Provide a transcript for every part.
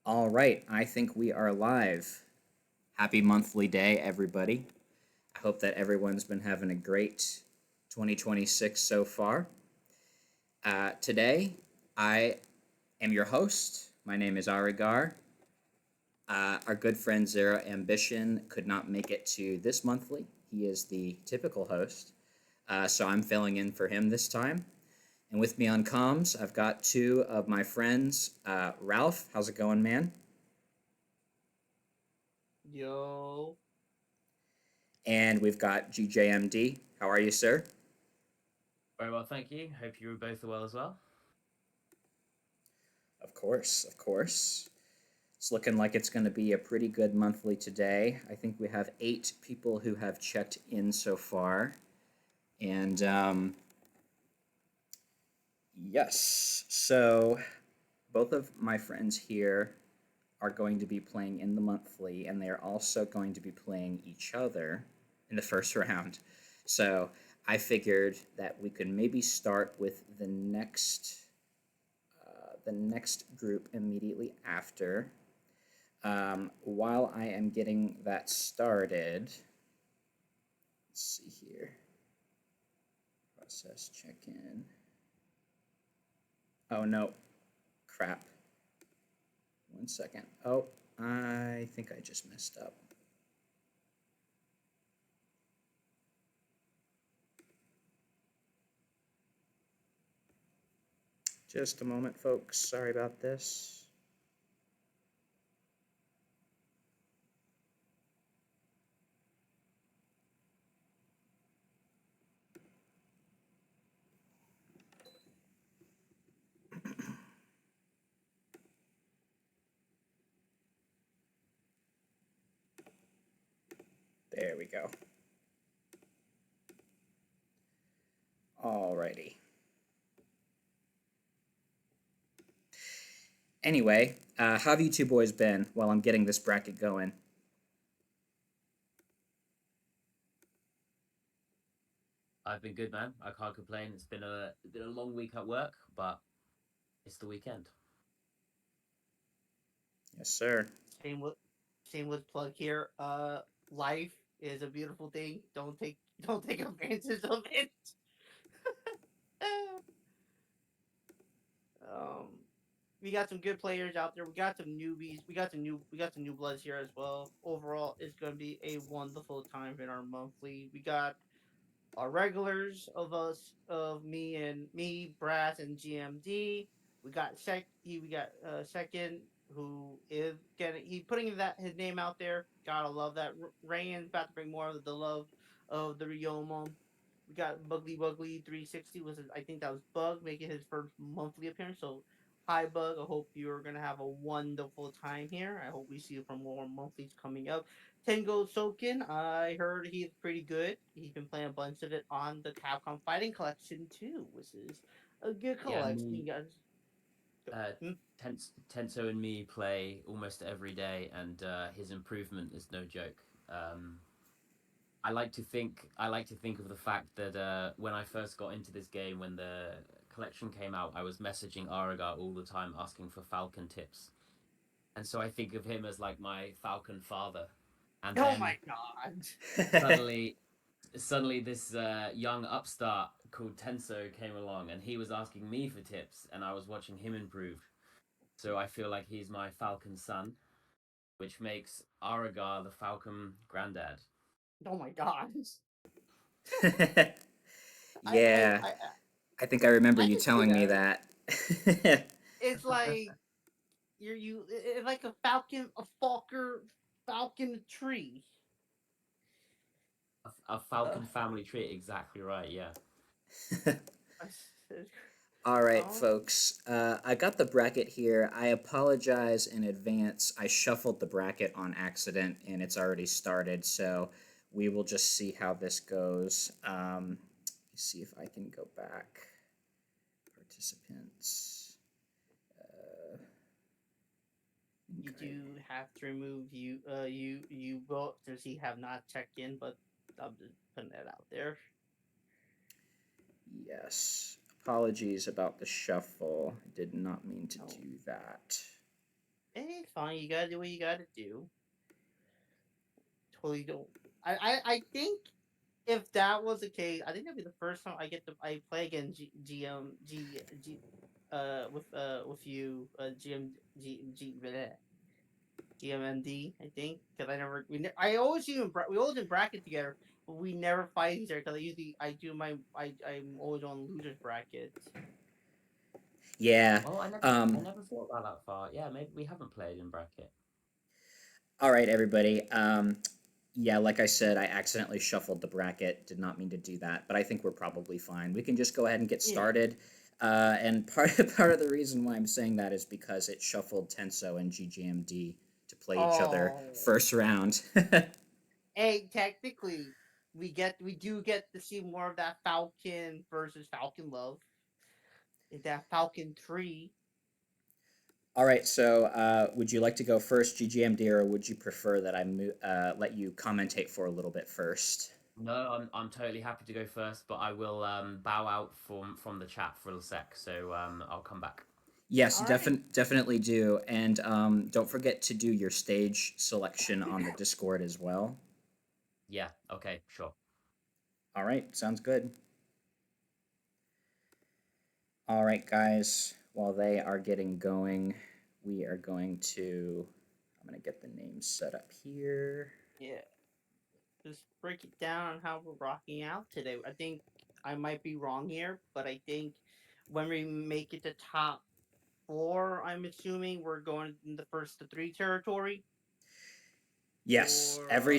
All right, I think we are live. Happy monthly day, everybody. I hope that everyone's been having a great 2026 so far. Today, I am your host. My name is Aregar. Our good friend Zero Ambition could not make it to this monthly. He is the typical host, so I'm filling in for him this time. And with me on comms, I've got two of my friends. Ralph, how's it going, man? Yo, And we've got GJMD. How are you, sir? Very well, thank you. Hope you were both well as well. Of course, of course. It's looking like it's going to be a pretty good monthly today. I think we have 8 people who have checked in so far. And yes, so both of my friends here are going to be playing in the monthly, and they are also going to be playing each other in the first round. So I figured that we could maybe start with the next group immediately after. While I am getting that started, let's see here. Process check in. Oh no, crap. 1 second. Oh, I think I just messed up. Just a moment, folks. Sorry about this. There we go. Alrighty. Anyway, how have you two boys been while I'm getting this bracket going? I've been good, man. I can't complain. It's been a long week at work, but it's the weekend. Yes, sir. same with plug here. Life is a beautiful thing. Don't take advantage of it. um, we got some good players out there. We got some newbies. We got some new bloods here as well. Overall, it's gonna be a wonderful time in our monthly. We got our regulars of me, Brass, and GMD. We got second who is getting he putting that his name out there. Gotta love that. Reyn's about to bring more of the love of the Ryoma. We got Bugly 360 I think that was Bug making his first monthly appearance. So hi Bug, I hope you're gonna have a wonderful time here. I hope we see you for more monthlies coming up. Tengo Soken, I heard he's pretty good. He's been playing a bunch of it on the Capcom Fighting Collection too, which is a good Yeah, collection. me, You guys, uh, hmm? Tenso and me play almost every day, and his improvement is no joke. Um, I like to think of the fact that when I first got into this game, when the collection came out, I was messaging Aregar all the time asking for Falcon tips, and so I think of him as like my Falcon father. And Oh then my god! suddenly suddenly this young upstart called Tenso came along and he was asking me for tips and I was watching him improve. So I feel like he's my Falcon son, which makes Aregar the Falcon granddad. Oh my god! I I Yeah, I I think I remember I you can see telling me that. that. It's like it's like a falcon tree. A Uh, Falcon family tree, exactly right, yeah. All right, um, folks. I got the bracket here. I apologize in advance. I shuffled the bracket on accident and it's already started, so we will just see how this goes. Let me see if I can go back. Participants. Uh, you okay. do have to remove you both since you have not checked in, but I'm just putting that out there. Yes. Apologies about the shuffle. I did not mean to No, do that. It's fine. You gotta do what you gotta do. Totally don't. I think if that was the case, I think that'd be the first time I play against with you GMMD. I think because I always we always in bracket together, but we never fight each other because I'm always on losers brackets. Yeah. Oh, I Um, never thought about that far. Yeah, maybe we haven't played in bracket. all right, everybody. Yeah, like I said, I accidentally shuffled the bracket. Did not mean to do that, but I think we're probably fine. We can just go ahead and get Yeah. started. And part of the reason why I'm saying that is because it shuffled Tenso and GJMD to play each other Oh. first round. Hey, technically, we do get to see more of that Falcon versus Falcon love. That Falcon 3. All right, so would you like to go first, GGMD, or would you prefer that I let you commentate for a little bit first? No, I'm totally happy to go first, but I will bow out from the chat for a sec, so I'll come back. Yes, All right. definitely do. And don't forget to do your stage selection on the Discord as well. Yeah, okay, sure. All right, sounds good. All right, guys, while they are getting going, we are going to. I'm going to get the names set up here. Yeah. Just break it down on how we're rocking out today. I think I might be wrong here, but I think when we make it to top 4, I'm assuming we're going in the first to 3 territory. Yes, Or every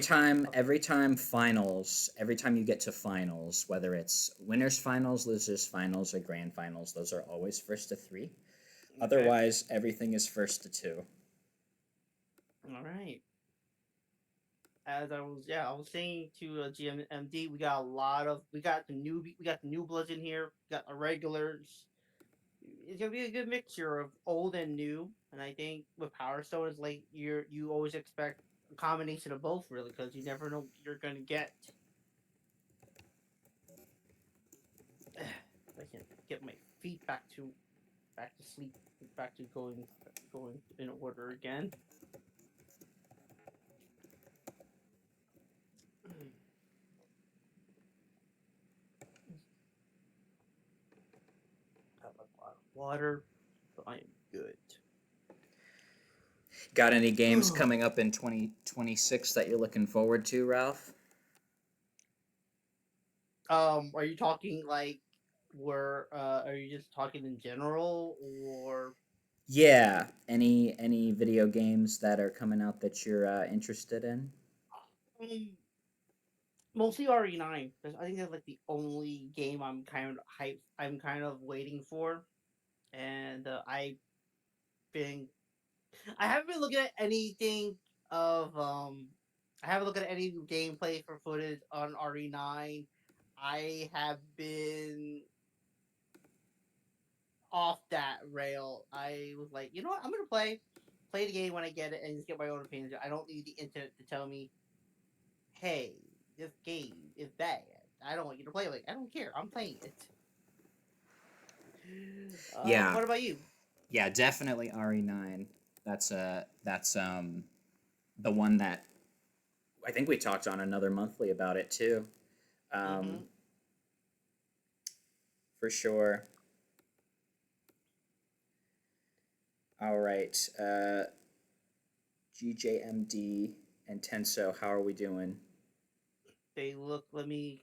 time finals, every time you get to finals, whether it's winners finals, losers finals, or grand finals, those are always first to 3. okay. Otherwise, everything is first to 2. All right. As I was saying to GMMD, we got we got the new bloods in here, we got the regulars. It's gonna be a good mixture of old and new, and I think with Power Stone is like you always expect a combination of both, really, because you never know what you're gonna get. I can get my feet back to sleep, back to going in order again. I have a lot of water, so I am good. Got any games coming up in 2026 that you're looking forward to, Ralph? Are you talking like where are you just talking in general or Yeah, any video games that are coming out that you're interested in? um, mostly RE9? Because I think that's like the only game I'm kind of waiting for, and been I haven't been looking at anything of I haven't looked at any gameplay for footage on RE9. I have been off that rail. I was like, you know what, I'm gonna play the game when I get it and just get my own opinions. I don't need the internet to tell me, hey, this game is bad. I don't want you to play it. I don't care. I'm playing it. Yeah, What about you? yeah, definitely RE9. That's the one that I think we talked on another monthly about it too. Mm-hmm. Um, for sure. All right. GJMD and Tenso, how are we doing? They look. Let me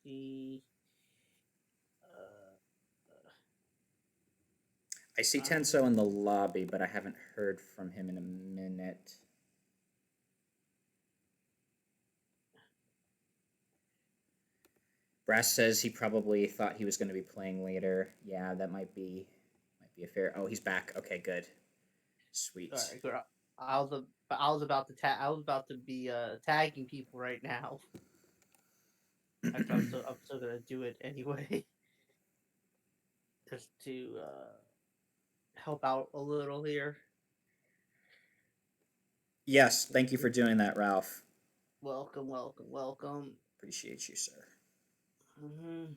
see. Uh, I see Tenso in the lobby, but I haven't heard from him in a minute. Brass says he probably thought he was going to be playing later. Yeah, that might be a fair. Oh, he's back. Okay, good. all Sweet. right, good. I was about to I was about to be tagging people right now. Actually, I'm still gonna do it anyway, just to help out a little here. Yes, thank you for doing that, Ralph. Welcome, welcome, welcome. Appreciate you, sir. Mm-hmm.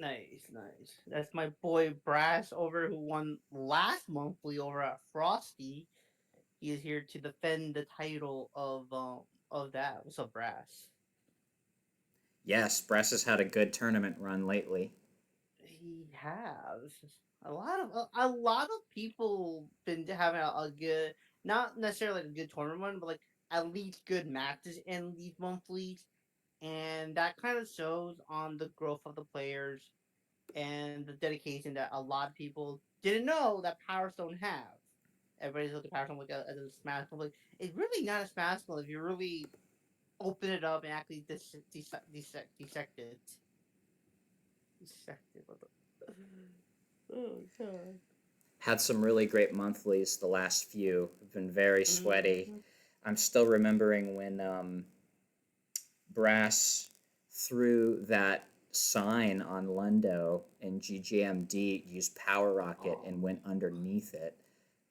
Nice, nice. That's my boy Brass over who won last monthly over at Frosty. He is here to defend the title of that. What's up, Brass? Yes, Bress has had a good tournament run lately. He has a lot of people been having a good, not necessarily like a good tournament run, but like at least good matches in these monthlies, and that kind of shows on the growth of the players and the dedication that a lot of people didn't know that Power Stone have. Everybody's looking at Power Stone like as a Smash Ball. Like, it's really not a Smash Ball if you really open it up and actually dissect it. Dissect it. Oh god. Had some really great monthlies the last few. Have been very sweaty. Mm-hmm. I'm still remembering when Brass threw that sign on Lundo and GJMD used Power Rocket Oh. and went underneath it.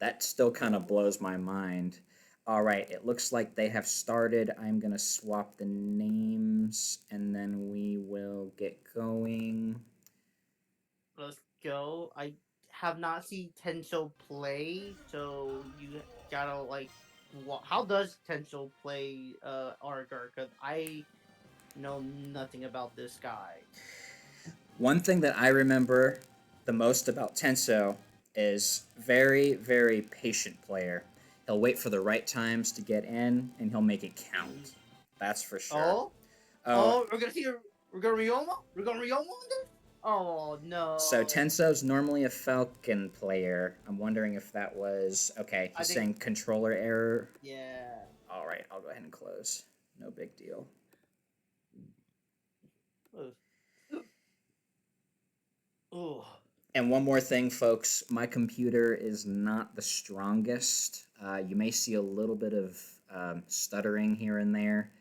That still kind of blows my mind. All right, it looks like they have started. I'm going to swap the names and then we will get going. Let's go. I have not seen Tensho play, so you gotta like. How does Tensho play Aregar? Because I know nothing about this guy. One thing that I remember the most about Tenso is very, very patient player. He'll wait for the right times to get in, and he'll make it count. That's for sure. Oh, Oh, oh, we're gonna Ryoma? We're gonna Ryoma on this? Oh so no! Tenso's normally a Falcon player. I'm wondering if that was okay. I He's think saying controller error. yeah. All right, I'll go ahead and close. No big deal. Ugh. Ugh. And one more thing, folks, my computer is not the strongest. You may see a little bit of stuttering here and there.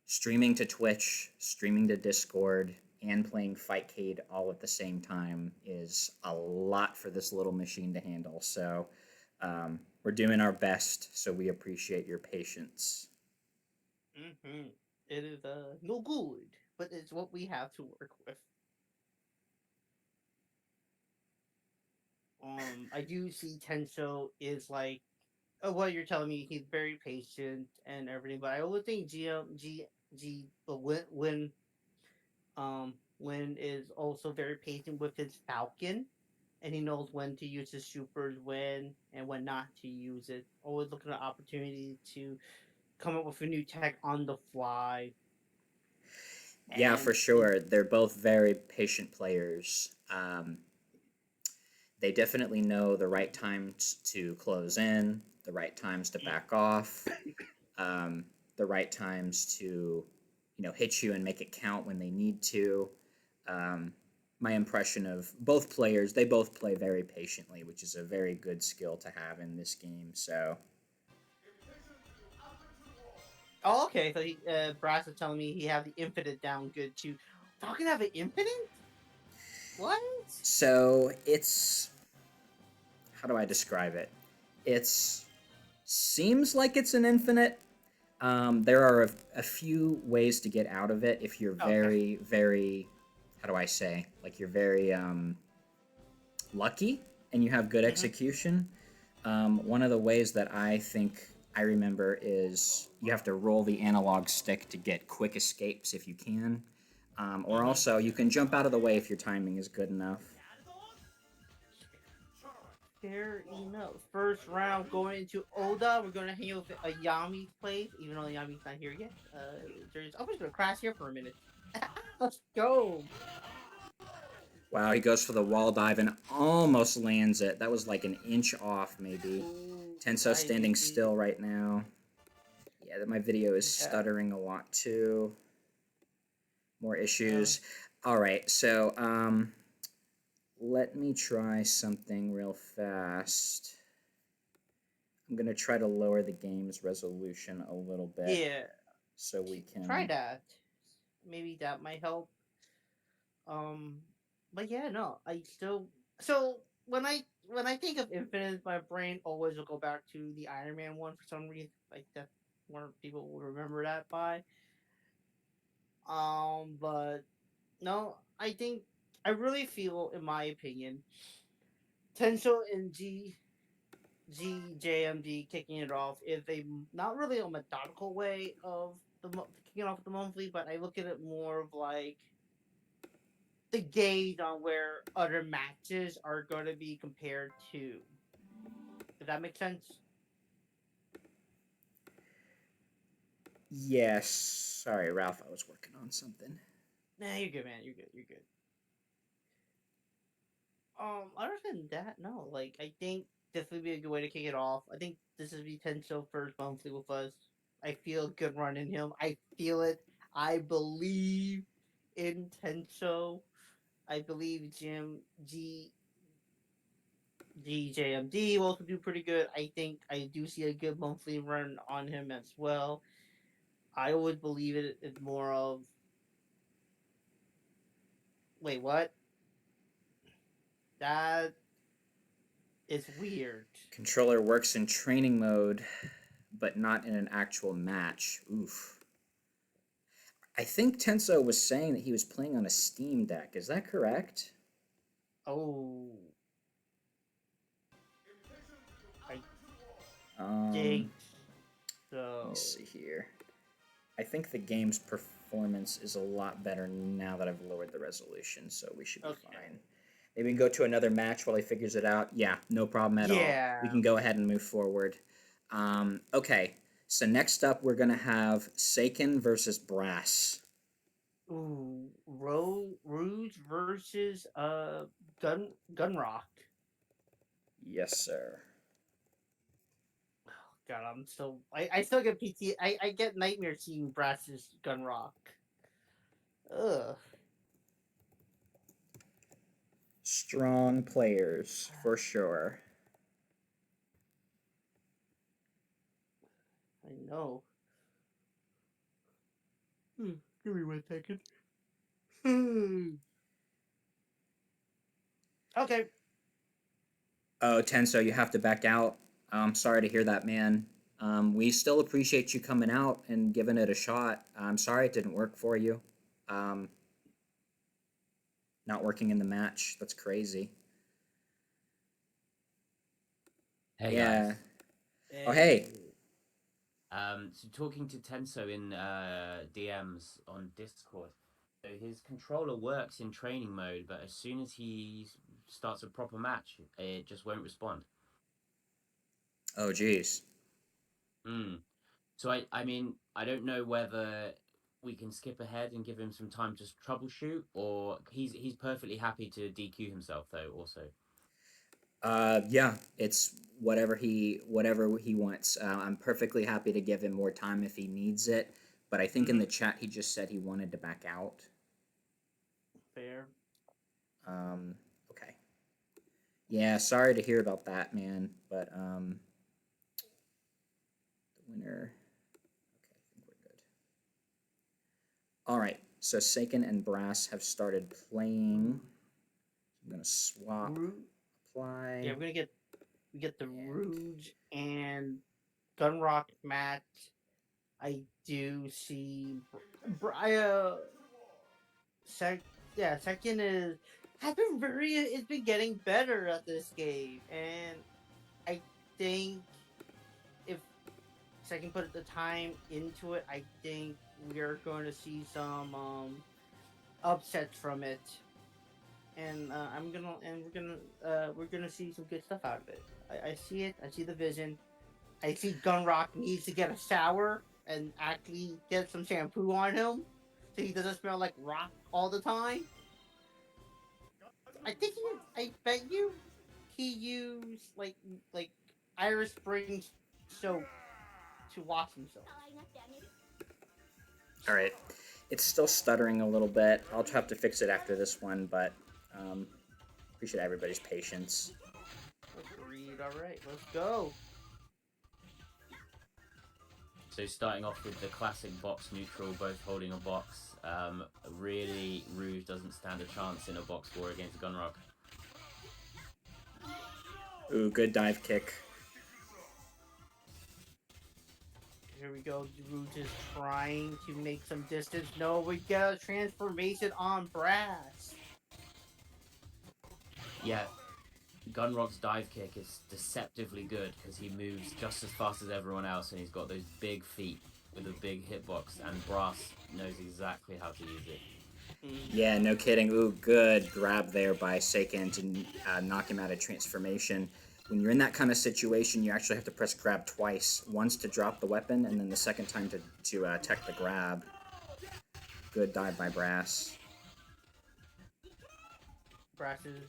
Streaming to Twitch, streaming to Discord, and playing Fightcade all at the same time is a lot for this little machine to handle. So we're doing our best, so we appreciate your patience. Mm-hmm. It is no good, but it's what we have to work with. I do see Tensho is like, what you're telling me, he's very patient and everything, but I always think but Win is also very patient with his Falcon, and he knows when to use his supers when and when not to use it. Always looking at opportunity to come up with a new tech on the fly, Yeah, and for sure. They're both very patient players. They definitely know the right times to close in, the right times to back off, the right times to, hit you and make it count when they need to. Um, my impression of both players, they both play very patiently, which is a very good skill to have in this game. So, oh, okay. So Brass is telling me he have the infinite down good too. Falcon have an infinite? What? so it's how do I describe it? It's seems like it's an infinite. There are a few ways to get out of it if you're Okay. very, very, how do I say, like you're very lucky and you have good Mm-hmm. execution. One of the ways that I think I remember is you have to roll the analog stick to get quick escapes if you can. Or Mm-hmm. also, you can jump out of the way if your timing is good enough. Fair enough. First round going into Oda. We're gonna hang out with Ayami's place, even though Ayami's not here yet. I'm just gonna crash here for a minute. Let's go. Wow, he goes for the wall dive and almost lands it. That was like an inch off, maybe. Ooh, Tenso I standing think he. still right now. Yeah, my video is Yeah. stuttering a lot too. More Uh, issues. All right, so let me try something real fast. I'm gonna try to lower the game's resolution a little bit yeah. so we Try can. that. Maybe that might help. Um, but yeah, no, I still. So when I think of Infinite, my brain always will go back to the Iron Man one for some reason. Like that, more people will remember that by. But no, I think I really feel, in my opinion, Tenso and GJMD kicking it off is not really a methodical way of kicking off the monthly, but I look at it more of like the gauge on where other matches are going to be compared to. Does that make sense? Yes. Sorry, Ralph. I was working on something. Nah, you're good, man. You're good. You're good. Other than that, no. Like, I think this would be a good way to kick it off. I think this is be Tenso first monthly with us. I feel a good run in him. I feel it. I believe in Tenso. I believe GJMD will also do pretty good. I think I do see a good monthly run on him as well. I would believe it is more of. Wait, what? That is weird. Controller works in training mode, but not in an actual match. Oof. I think Tenso was saying that he was playing on a Steam Deck. Is that correct? Oh, I think Um, so. let me see here. I think the game's performance is a lot better now that I've lowered the resolution, so we should be fine. Maybe we can go to another match while he figures it out. Yeah, no problem at all. Yeah. We can go ahead and move forward. Okay, so next up we're going to have Seiken versus Brass. Ooh, Rouge versus Gunrock. Yes, sir. Oh, God, I still get PT. I get nightmare seeing Brass's Gunrock. Ugh. Strong players, for sure. I know. Give me 1 second. Okay. Oh, Tenso, you have to back out. I'm sorry to hear that, man. We still appreciate you coming out and giving it a shot. I'm sorry it didn't work for you. Um, not working in the match. That's crazy. Hey Yeah. guys. Oh, hey. So talking to Tenso in DMs on Discord. So his controller works in training mode, but as soon as he starts a proper match, it just won't respond. Oh, geez. So I mean, I don't know whether we can skip ahead and give him some time to troubleshoot, or he's perfectly happy to DQ himself though. Also, Yeah, it's whatever he wants. I'm perfectly happy to give him more time if he needs it, but I think in the chat he just said he wanted to back out. Fair. Okay. Yeah, sorry to hear about that, man, but the winner. Okay, I think we're good. All right, so Seiken and Brass have started playing. I'm gonna swap. Apply. Yeah, we get the Rouge and Gunrock match. I do see. Second is has been very. It's been getting better at this game, and I think if Second put the time into it, I think we're going to see some upsets from it, and we're gonna see some good stuff out of it. I see it. I see the vision. I see Gunrock needs to get a shower and actually get some shampoo on him so he doesn't smell like rock all the time. I bet you he used like Irish Spring soap to wash himself. All right. It's still stuttering a little bit. I'll have to fix it after this one, but appreciate everybody's patience. Agreed. All right, let's go. so starting off with the classic box neutral, both holding a box. Really, Rouge doesn't stand a chance in a box war against Gunrock. Ooh, good dive kick. Here we go. Rouge is trying to make some distance. No, we get a transformation on Brass. Yeah, Gunrock's dive kick is deceptively good because he moves just as fast as everyone else, and he's got those big feet with a big hitbox, and Brass knows exactly how to use it. Yeah, no kidding. Ooh, good grab there by Seiken to knock him out of transformation. When you're in that kind of situation, you actually have to press grab twice. Once to drop the weapon, and then the second time to tech the grab. Good dive by Brass. Brass is.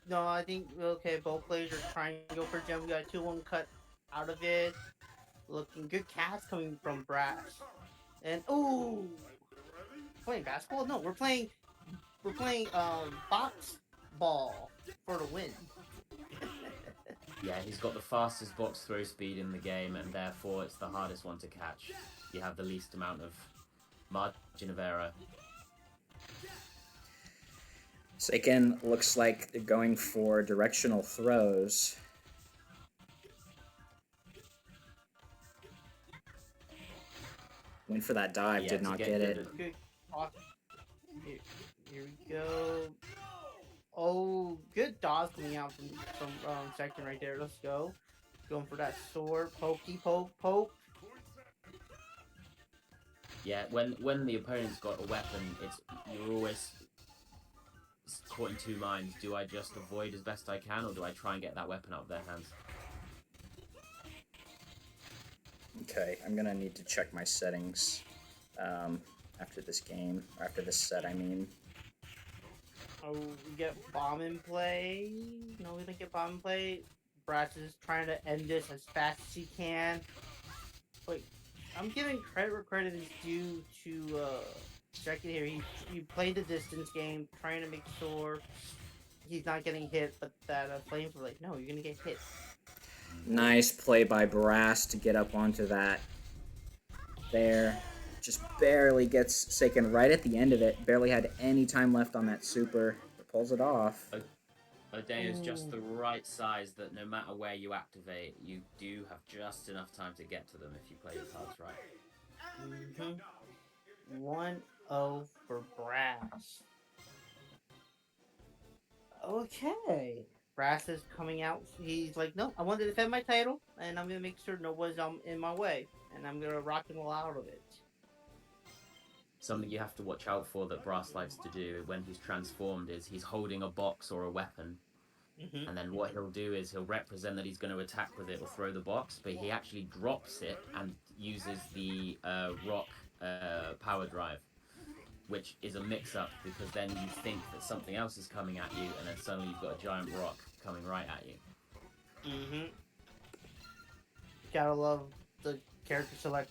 No, I think okay. Both players are trying to go for gem. We got a 2-1 cut out of it. Looking good cast coming from Brass. And ooh, playing basketball? No, we're playing box ball for the win. Yeah, he's got the fastest box throw speed in the game, and therefore it's the hardest one to catch. You have the least amount of margin of error. Seiken looks like they're going for directional throws. Went for that dive, Yeah, did to not get get good it. at- Good. Here we go. Oh, good dodge coming out from Seiken right there. Let's go. Going for that sword, pokey poke. Yeah, when the opponent's got a weapon, you're always caught in two minds. Do I just avoid as best I can, or do I try and get that weapon out of their hands? Okay, I'm gonna need to check my settings after this game. After this set, I mean. Oh, we get bomb in play. No, we don't get bomb in play. Brass is trying to end this as fast as he can. But I'm giving credit where credit is due to Seiken here. He played the distance game, trying to make sure he's not getting hit, but that flames were like, no, you're gonna get hit. Nice play by Brass to get up onto that there. Just barely gets Seiken right at the end of it. Barely had any time left on that super. But pulls it off. Odeo's just the right size that no matter where you activate, you do have just enough time to get to them if you play your cards right. 1-0 for Brass. Okay. Brass is coming out. He's like, no, I want to defend my title, and I'm gonna make sure nobody's in my way, and I'm gonna rock and roll out of it. Something you have to watch out for that Brass likes to do when he's transformed is he's holding a box or a weapon, and then what he'll do is he'll represent that he's going to attack with it or throw the box, but he actually drops it and uses the rock power drive, which is a mix-up because then you think that something else is coming at you, and then suddenly you've got a giant rock coming right at you. Gotta love the character select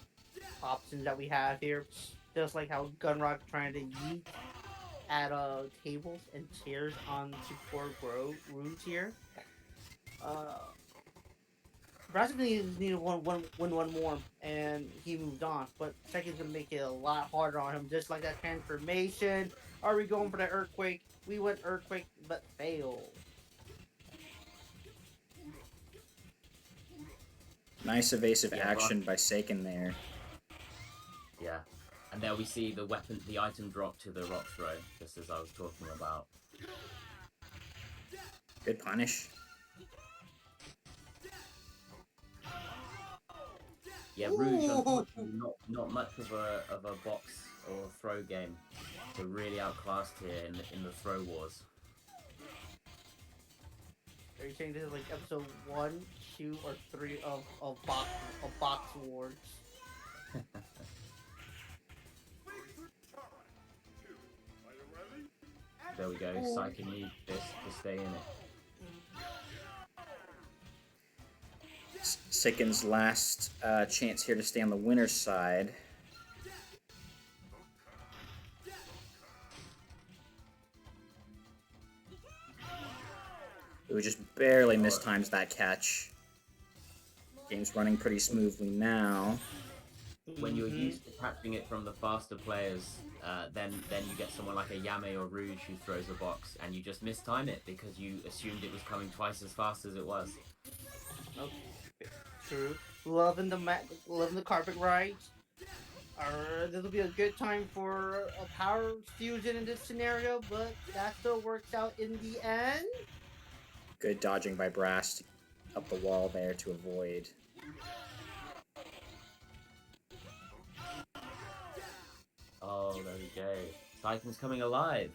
options that we have here. Just like how Gunrock trying to yeet at tables and chairs on support rooms here. Brass needed one more, and he moved on. But Second's gonna make it a lot harder on him, just like that transformation. Are we going for that earthquake? We went earthquake, but failed. Nice evasive action by Seiken there. Yeah. And there we see the item drop to the rock throw, just as I was talking about. Good punish. Yeah, Rouge, unfortunately, not much of a box or throw game. So really outclassed here in the throw wars. Are you saying this is like episode 1, 2, or 3 of box wars? There we go. Seiken needs this to stay in it. Seiken's last chance here to stay on the winner's side. It was just barely mistimes that catch. Game's running pretty smoothly now. When you're used to catching it from the faster players, then you get someone like a Yame or Rouge who throws a box, and you just mistime it because you assumed it was coming twice as fast as it was. Okay, true. Loving the carpet ride. This will be a good time for a power fusion in this scenario, but that still works out in the end. Good dodging by Brass up the wall there to avoid. Oh, there we go. Seiken's coming alive.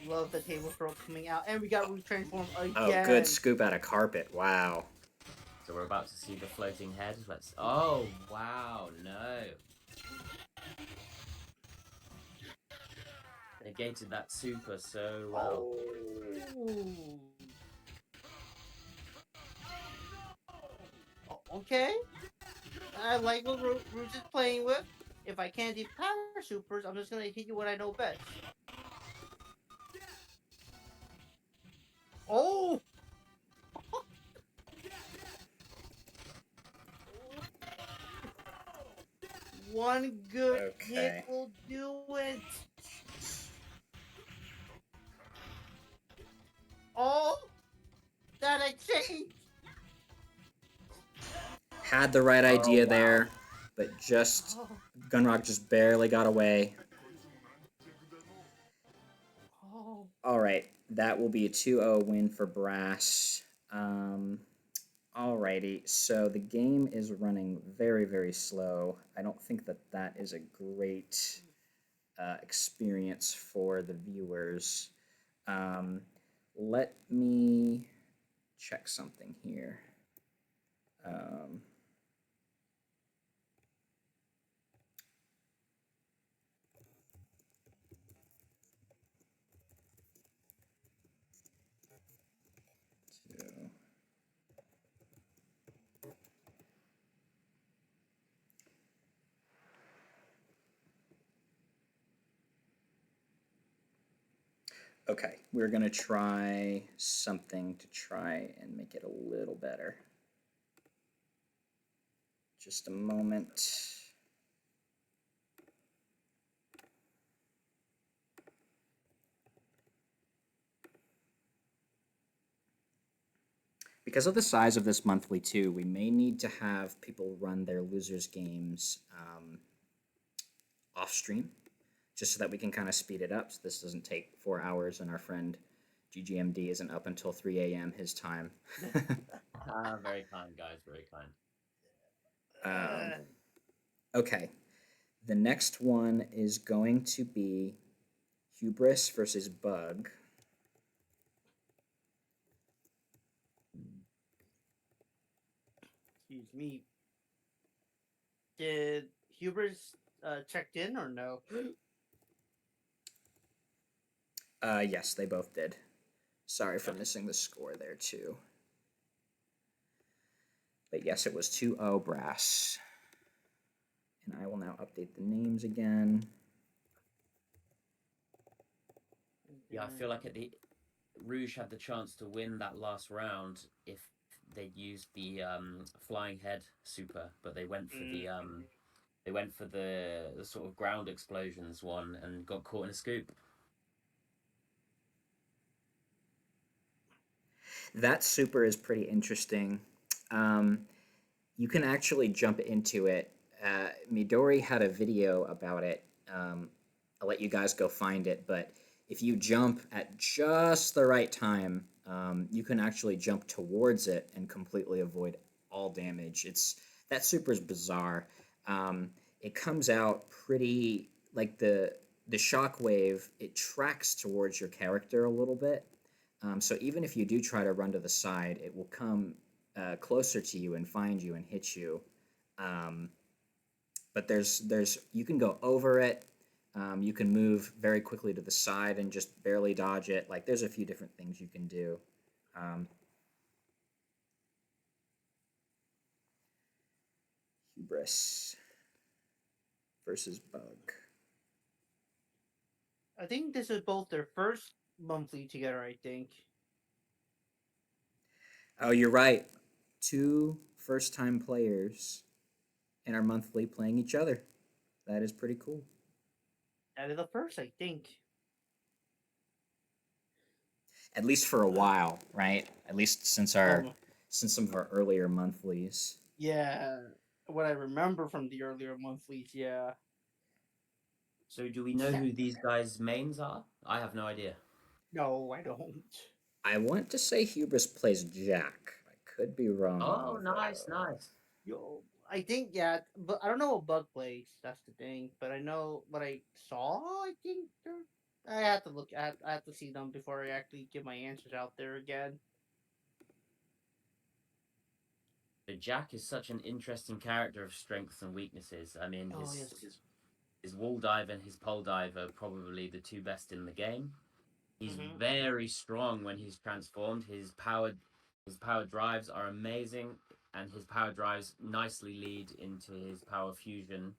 Love the table throw coming out, and we got retransformed again. Oh, good scoop out of carpet. Wow. So we're about to see the floating head. Let's. Oh wow, no. Negated that super so well. Oh. Okay. I like what Rouge is playing with. If I can't do power supers, I'm just gonna hit you what I know best. Oh! One good hit will do it. Oh! That exchange! Had the right idea there, but just Gunrock just barely got away. Oh. All right, that will be a 2-0 win for Brass. Alrighty, so the game is running very, very slow. I don't think that that is a great experience for the viewers. Let me check something here. Okay, we're going to try something to try and make it a little better. Just a moment. Because of the size of this monthly too, we may need to have people run their losers games off stream, just so that we can kind of speed it up, so this doesn't take 4 hours and our friend GJMD isn't up until 3 a.m. his time. Very kind, guys, very kind. Okay, the next one is going to be Hubris versus Bug. Excuse me. Did Hubris checked in or no? Yes, they both did. Sorry for missing the score there too. But yes, it was 2-0 Brass. And I will now update the names again. Yeah, I feel like Rouge had the chance to win that last round if they'd used the flying head super, but they went for the sort of ground explosions one and got caught in a scoop. That super is pretty interesting. You can actually jump into it. Midori had a video about it. I'll let you guys go find it, but if you jump at just the right time, you can actually jump towards it and completely avoid all damage. That super is bizarre. It comes out pretty like the shockwave. It tracks towards your character a little bit. So even if you do try to run to the side, it will come closer to you and find you and hit you. But you can go over it. You can move very quickly to the side and just barely dodge it. Like there's a few different things you can do. Hubris versus Bug. I think this is both their first monthly together, I think. Oh, you're right. 2 first-time players in our monthly playing each other. That is pretty cool. That is the first, I think. At least for a while, right? At least since some of our earlier monthlies. Yeah, what I remember from the earlier monthlies, yeah. So do we know who these guys' mains are? I have no idea. No, I don't. I want to say Hubris plays Jack. I could be Oh, wrong. nice, though. nice. Yo, I think yeah, but I don't know what Bug plays. That's the thing. But I know what I saw. I think I have to look. I have to see them before I actually give my answers out there again. So Jack is such an interesting character of strengths and weaknesses. I mean, Oh yes. his wall dive and his pole dive are probably the two best in the game. He's Mm-hmm. very strong when he's transformed. His power drives are amazing, and his power drives nicely lead into his power fusion,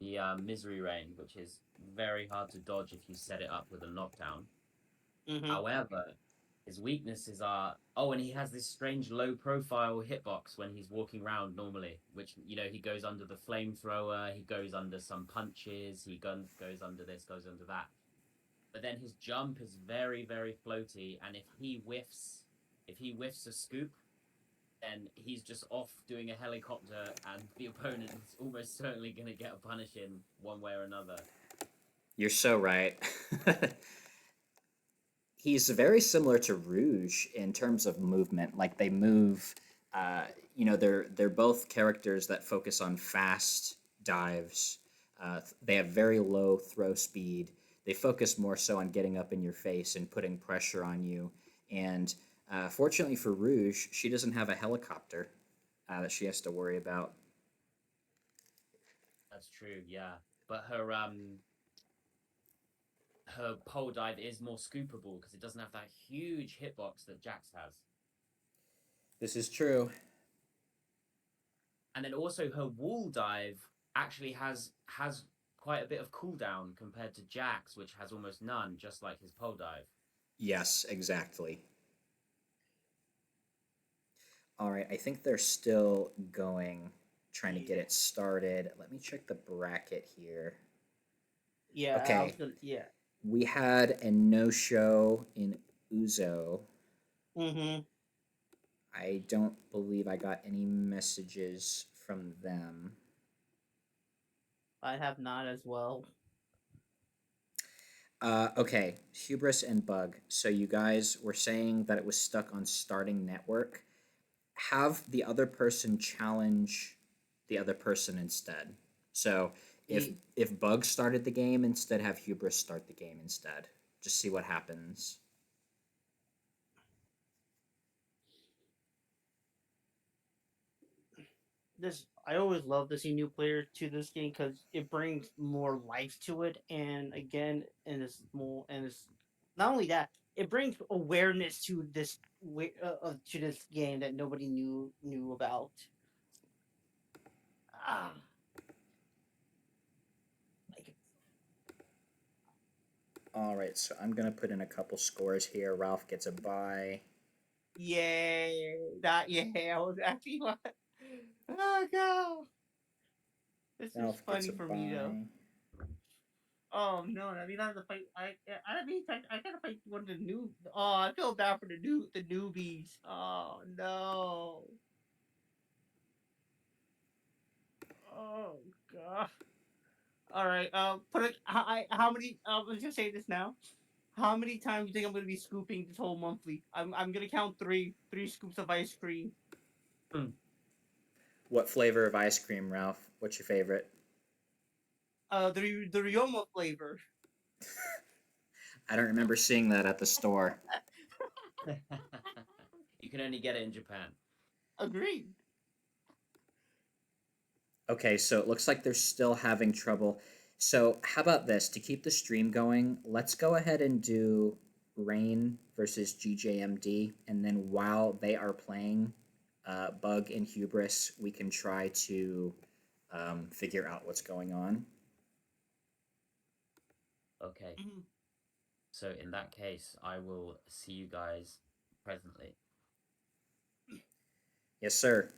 the Misery Reyn, which is very hard to dodge if you set it up with a knockdown. Mm-hmm. However, his weaknesses are and he has this strange low profile hitbox when he's walking around normally, which he goes under the flamethrower, he goes under some punches, goes under this, goes under that. But then his jump is very, very floaty, and if he whiffs a scoop, then he's just off doing a helicopter, and the opponent is almost certainly going to get a punish in one way or another. You're so right. He's very similar to Rouge in terms of movement. Like they move, they're both characters that focus on fast dives. They have very low throw speed. They focus more so on getting up in your face and putting pressure on you. And fortunately for Rouge, she doesn't have a helicopter that she has to worry about. That's true, yeah. But her pole dive is more scoopable because it doesn't have that huge hitbox that Jax has. This is true. And then also her wall dive actually has quite a bit of cooldown compared to Jax, which has almost none, just like his pole dive. Yes, exactly. All right, I think they're still going, trying to get it started. Let me check the bracket here. Yeah, I was Okay, gonna. Yeah. we had a no-show in Uzo. Mm-hmm. I don't believe I got any messages from them. I have not as well. Okay, Hubris and Bug. So you guys were saying that it was stuck on starting network. Have the other person challenge the other person instead. So if Ye- if Bug started the game instead, have Hubris start the game instead. Just see what happens. This I always love to see new players to this game because it brings more life to it, and again, and it's not only that, it brings awareness to to this game that nobody knew about. Ah, like All right, so I'm gonna put in a couple scores here. Ralph gets a bye. yay, that yay! I was actually like, oh god, this is Ralph gets funny a for me though. bye. Oh no! I mean, I have to fight. I gotta fight one of the new. Oh, I feel bad for the newbies. Oh no! Oh god! All right. Put it. How many? Let's just say this now. How many times do you think I'm gonna be scooping this whole monthly? I'm gonna count three. Three scoops of ice cream. What flavor of ice cream, Ralph? What's your favorite? The Ryoma flavor. I don't remember seeing that at the store. You can only get it in Japan. Agreed. Okay, so it looks like they're still having trouble. So, how about this? To keep the stream going, let's go ahead and do Reyn versus GJMD, and then while they are playing Bug and Hubris, we can try to figure out what's going on. Okay. Mhm. So in that case, I will see you guys presently. Yes, sir.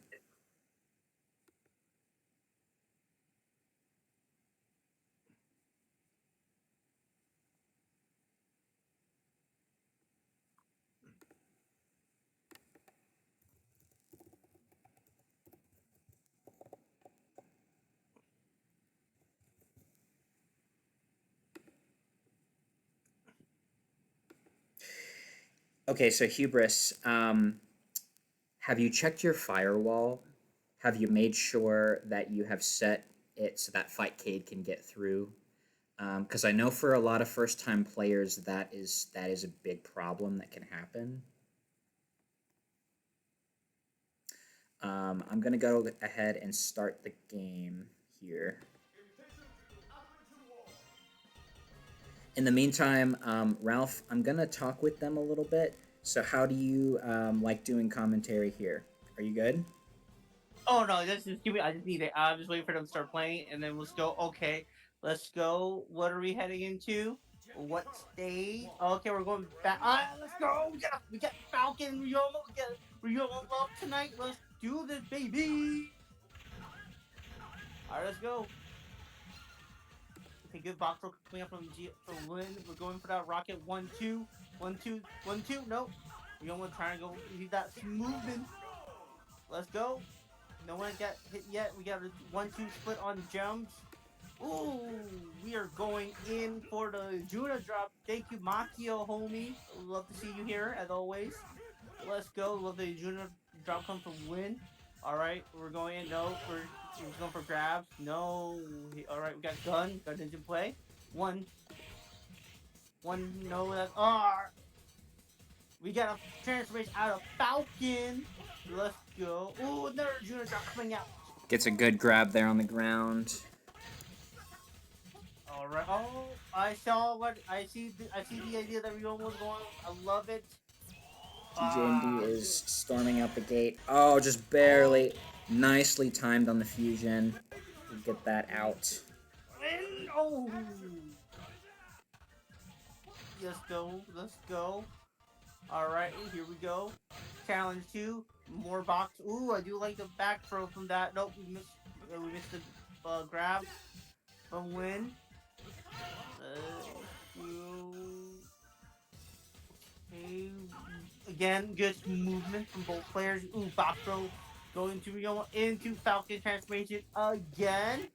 Okay, so Hubris, have you checked your firewall? Have you made sure that you have set it so that Fightcade can get through? Because I know for a lot of first-time players that is a big problem that can happen. I'm gonna go ahead and start the game here. In the meantime, Ralph, I'm gonna talk with them a little bit. So how do you like doing commentary here? Are you good? Oh no, just give me. I just need it. I'm just waiting for them to start playing, and then let's go. Okay, let's go. What are we heading into? What stage? Okay, we're going back. Let's go. We got Falcon. We got love tonight. Let's do this, baby. All right, let's go. Okay, good box roll coming up from Lynn. We're going for that rocket 1-2, 1-2, 1-2. Nope. We don't want to try and go. We need that movement. Let's go. No one got hit yet. We got a 1-2 split on jumps. Ooh, we are going in for the Juna drop. Thank you, Makio, homie. Love to see you here, as always. Let's go. Love the Juna drop come from Win. All right, we're going in. No, we're going for grabs. No. All right, we got gun. Gun is in play. One. No, that's we got a transformation out of Falcon. Let's go. Ooh, another Juna drop coming out. Gets a good grab there on the ground. All right. Oh, I saw what I see. I see the idea that Reyn was going. I love it. GJMD is storming out the gate. Oh, just barely. Nicely timed on the fusion. We'll get that out. And, oh. Let's go. Let's go. All right, here we go. Challenge 2. More box. Ooh, I do like the back throw from that. Nope, we missed the grab from Win. Okay. Again, good movement from both players. Ooh, box throw going to Reyn into Falcon transformation again.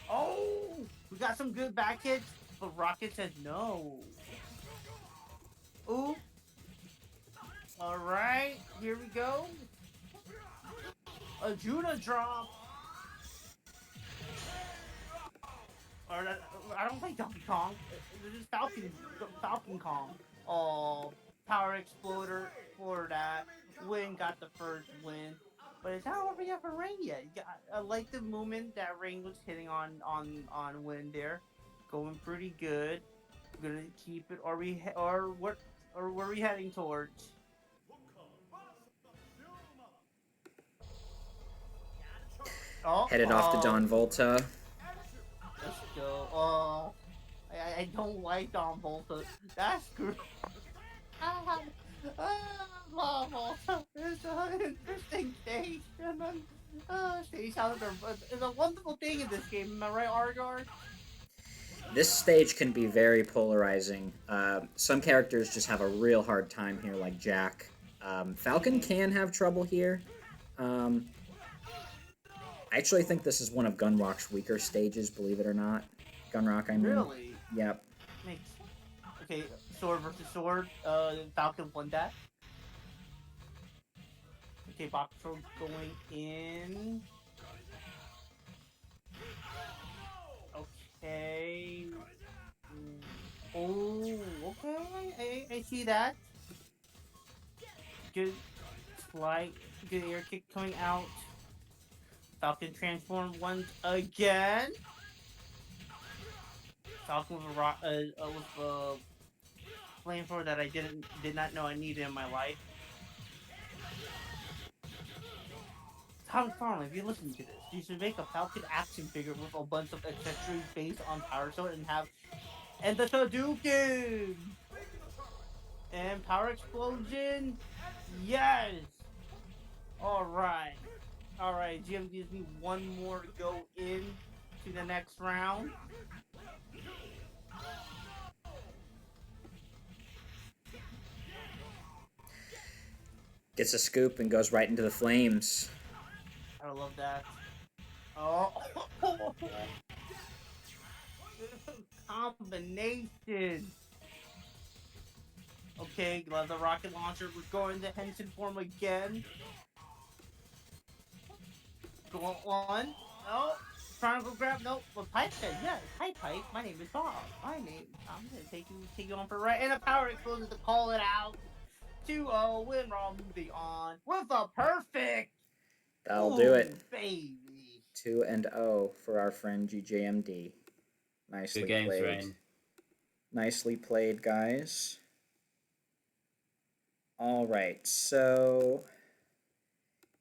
Oh, we got some good back hits, but Rocket says no. Ooh. All right, here we go. A Juna drop. Or I don't think Donkey Kong. This is Falcon Kong. Oh, Power Exploder for that. Win got the first win. But it's not over yet for Reyn yet. I like the movement that Reyn was hitting on Win there. Going pretty good. We're gonna keep it. Or where are we heading towards? Oh, Headed off to Don Volta. let's go. Oh, I don't like Don Volta. That's great. Love Volta. It's an interesting stage. And then, stage challenger is a wonderful thing in this game. Am I right, Aregar? This stage can be very polarizing. Some characters just have a real hard time here, like Jack. Falcon can have trouble here. I actually think this is one of Gunrock's weaker stages, believe it or not. Gunrock, I mean. Really? Yep. Okay, sword versus sword. Falcon won that. Okay, box throw going in. Okay. Oh, okay. I see that. Good slide. Good air kick coming out. Falcon transform once again. Falcon with a rock, with a flamethrower that I did not know I needed in my life. Tom Farley, if you listen to this, you should make a Falcon action figure with a bunch of accessories based on Power Sword and the Hadouken! And Power Explosion! Yes! Alright. Alright, GM gives me one more to go in to the next round. Gets a scoop and goes right into the flames. I love that. Oh, combination. Okay, love the rocket launcher. We're going to Henson form again. Go on. No. Trying to go grab. No. Well, Pipe says yes. Hi, Pipe. My name is Bob. I'm gonna take you on for a ride. And a power explosion to call it out. 2-0. Win raw. Moving on with a perfect. That'll do Ooh, it. baby. 2-0 for our friend GJMD. Nicely Good games, played. Reyn. Nicely played, guys. All right, so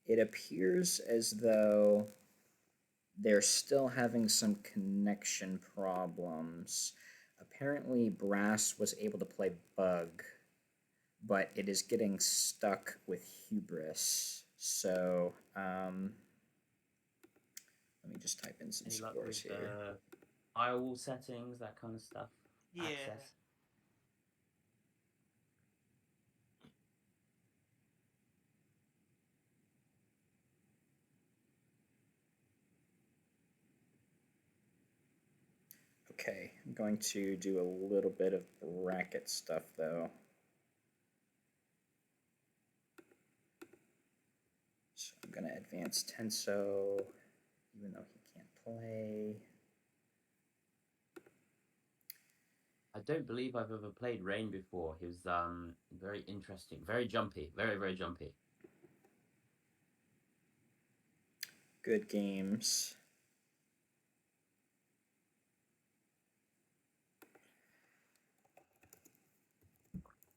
it appears as though they're still having some connection problems. Apparently, Brass was able to play Bug, but it is getting stuck with Hubris. So, let me just type in some Any luck scores with here. firewall settings, that kind of stuff? Yeah. Access. Okay, I'm going to do a little bit of bracket stuff though. So I'm going to advance Tenso, even though he can't play. I don't believe I've ever played Reyn before. He was very interesting, very jumpy, very, very jumpy. Good games.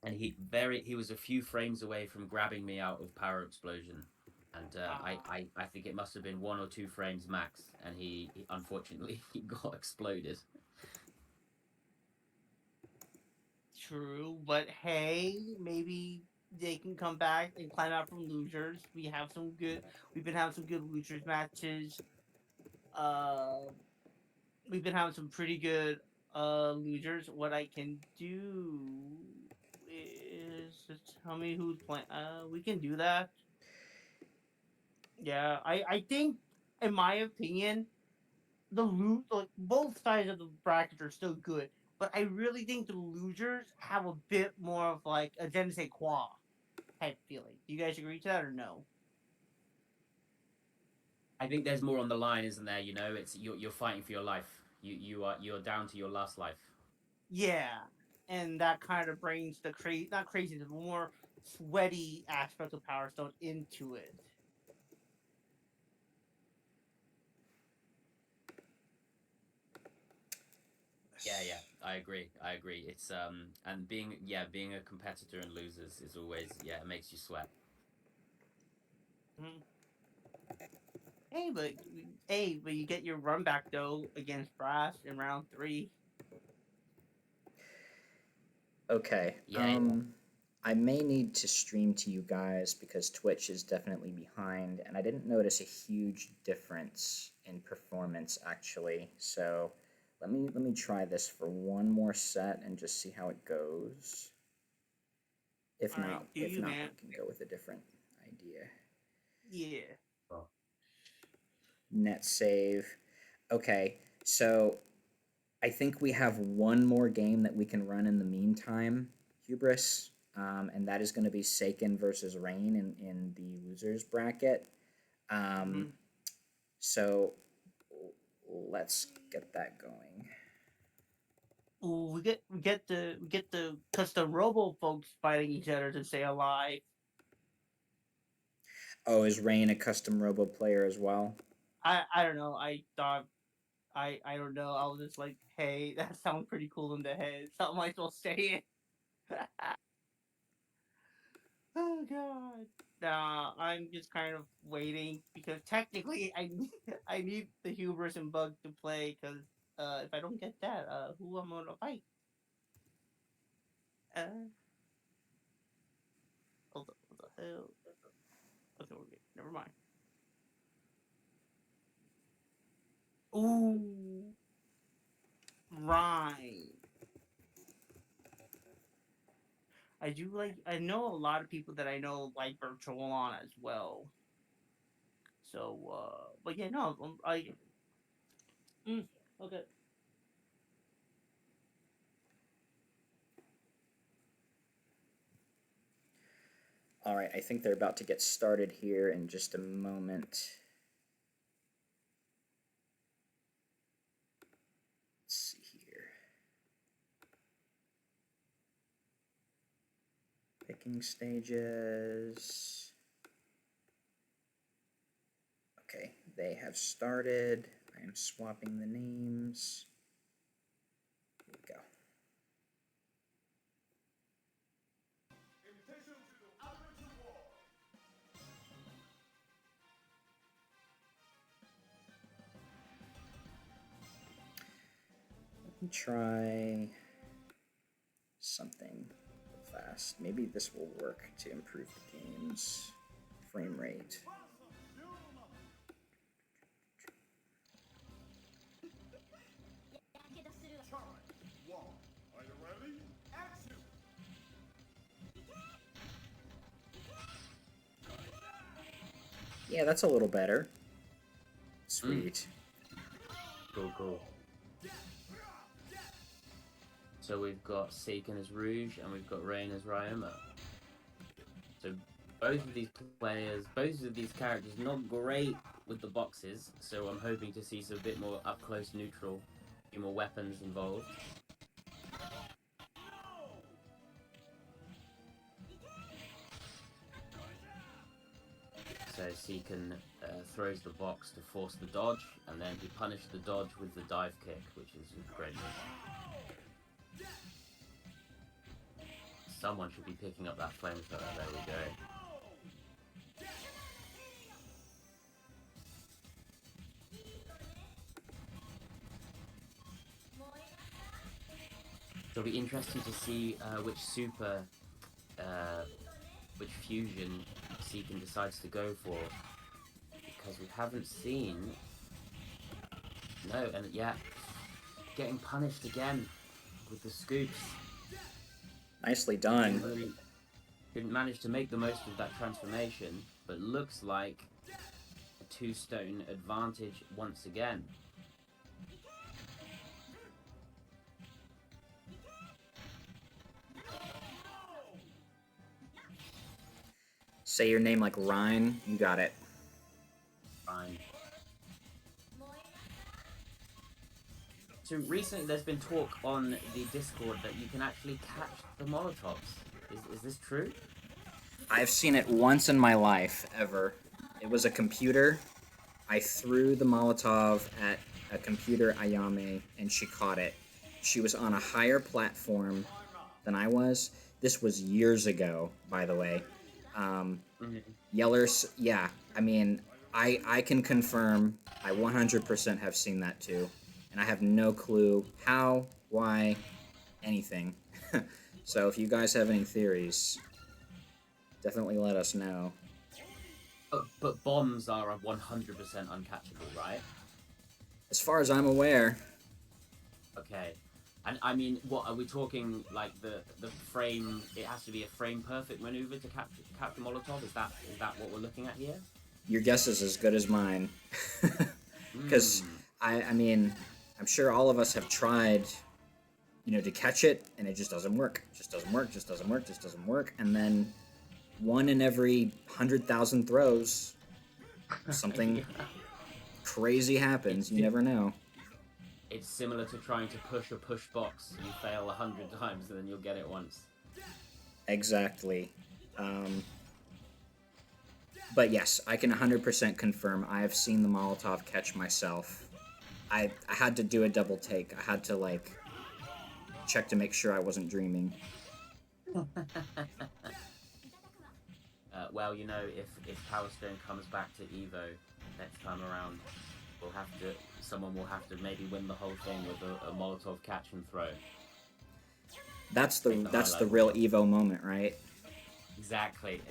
And he was a few frames away from grabbing me out of power explosion, and I think it must have been 1 or 2 frames max, and he unfortunately he got exploded. True, but hey, maybe they can come back and climb out from losers. We've been having some good losers matches. Uh, we've been having some pretty good losers. What I can do is just tell me who's playing. We can do that. Yeah, I think, in my opinion, like both sides of the bracket are still good, but I really think the losers have a bit more of like a je ne sais quoi type feeling. Do you guys agree to that or no? I think there's more on the line, isn't there? You know, it's you're fighting for your life. You're down to your last life. Yeah, and that kind of brings the not crazy, the more sweaty aspect of Power Stone into it. Yeah, I agree. It's and being a competitor and losers is always it makes you sweat. Mhm. Hey, but you get your run back though against Brass in round 3. Okay. Yeah. I may need to stream to you guys because Twitch is definitely behind, and I didn't notice a huge difference in performance actually. So let me try this for one more set and just see how it goes. If All right, not, do if you, not, man? we can go with a different idea. Yeah. Oh. Net save. Okay, so I think we have one more game that we can run in the meantime, Hubris, and that is going to be Seiken versus Reyn in the losers bracket. Mm-hmm. So let's get that going. Ooh, we get the Custom Robo folks fighting each other to stay alive. Oh, is Reyn a custom Robo player as well? I don't know. I thought I don't know. I was just like, hey, that sounds pretty cool in the head, so I might as well say it. Oh god. Nah, I'm just kind of waiting because technically I need the hubris and bug to play because if I don't get that, who am I gonna fight? What the hell? Okay, we're good. Never mind. Ooh, right. I do like. I know a lot of people that I know like virtual on as well. So, but yeah, no, okay. Alright, I think they're about to get started here in just a moment. Let's see here. Picking stages. Okay, they have started. I am swapping the names. Here we go. Let me try something fast. Maybe this will work to improve the game's frame rate. Yeah, that's a little better. Sweet. Cool. So we've got Seiken as Rouge, and we've got Reyn as Ryoma. So both of these players, both of these characters, not great with the boxes. So I'm hoping to see some bit more up close neutral, a few more weapons involved. So Seiken throws the box to force the dodge, and then he punished the dodge with the dive kick, which is a great move. Someone should be picking up that flamethrower. There we go. It'll be interesting to see which super, which fusion Seiken decides to go for, because we haven't seen. No, and yeah, getting punished again with the scoops. Nicely done. Didn't manage to make the most of that transformation, but looks like a 2-stone advantage once again. Say your name like Reyn. You got it. Fine. So recently there's been talk on the Discord that you can actually catch the Molotovs. Is this true? I've seen it once in my life, ever. It was a computer. I threw the Molotov at a computer Ayame, and she caught it. She was on a higher platform than I was. This was years ago, by the way. Yellers, yeah. I mean, I can confirm I 100% have seen that too. And I have no clue how, why, anything. So if you guys have any theories, definitely let us know. But bombs are 100% uncatchable, right? As far as I'm aware. Okay. And I mean, what are we talking, like the frame, it has to be a frame perfect maneuver to capture Molotov? Is that what we're looking at here? Your guess is as good as mine. Because, I mean, I'm sure all of us have tried, you know, to catch it, and it just doesn't work. Just doesn't work. And then 1 in every 100,000 throws, something crazy happens. You never know. It's similar to trying to push a push box. You fail 100 times, and then you'll get it once. Exactly. But yes, I can 100% confirm I have seen the Molotov catch myself. I had to do a double take. I had to, like, check to make sure I wasn't dreaming. Well, you know, if Power Stone comes back to Evo next time around, someone will have to maybe win the whole thing with a Molotov catch and throw. That's the real Evo moment, right? Exactly.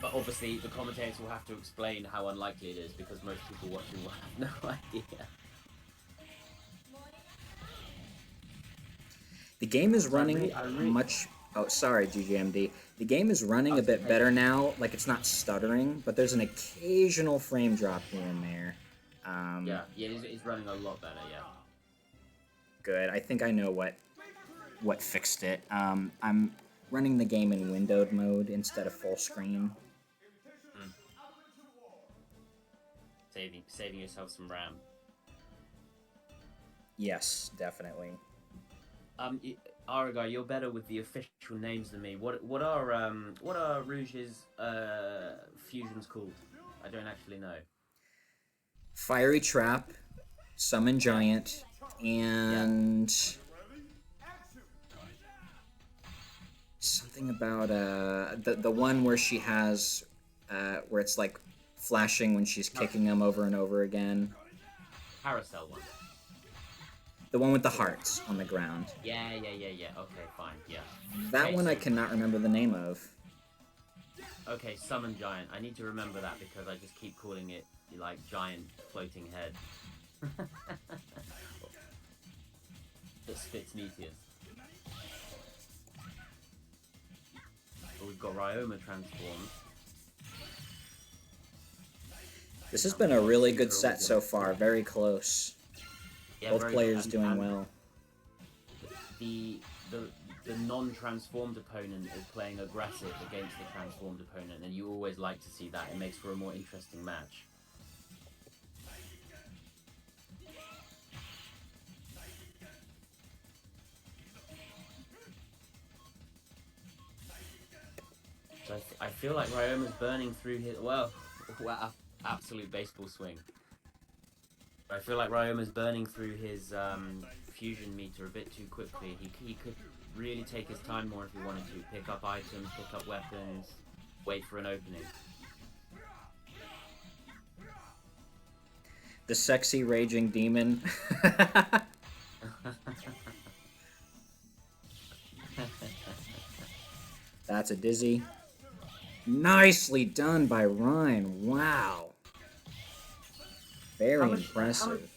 But obviously, the commentators will have to explain how unlikely it is, because most people watching will have no idea. The game is running much... Oh, sorry, GJMD. The game is running a bit better now. Like, it's not stuttering, but there's an occasional frame drop here and there. Yeah, it's running a lot better, yeah. Good. I think I know what fixed it. running the game in windowed mode instead of full screen. Saving yourself some RAM. Yes, definitely. Aregar, you're better with the official names than me. What are Rouge's fusions called? I don't actually know. Fiery Trap, Summon Giant, and something about the one where she has where it's like flashing when she's kicking them over and over again. Carousel one. The one with the hearts on the ground. Yeah. Okay, fine. Yeah. That Okay, one I so- cannot remember the name of. Okay, Summon Giant. I need to remember that because I just keep calling it like giant floating head. That spits meteors. But we've got Ryoma transformed. This has been a really good set so far. Very close. Yeah, Both very players good. doing And well. The non-transformed opponent is playing aggressive against the transformed opponent, and you always like to see that. It makes for a more interesting match. So I feel like Ryoma's burning through his... Well, absolute baseball swing. I feel like Ryoma's burning through his fusion meter a bit too quickly. He could really take his time more if he wanted to. Pick up items, pick up weapons, wait for an opening. The sexy raging demon. That's a dizzy. Nicely done by Reyn. Wow. Very impressive.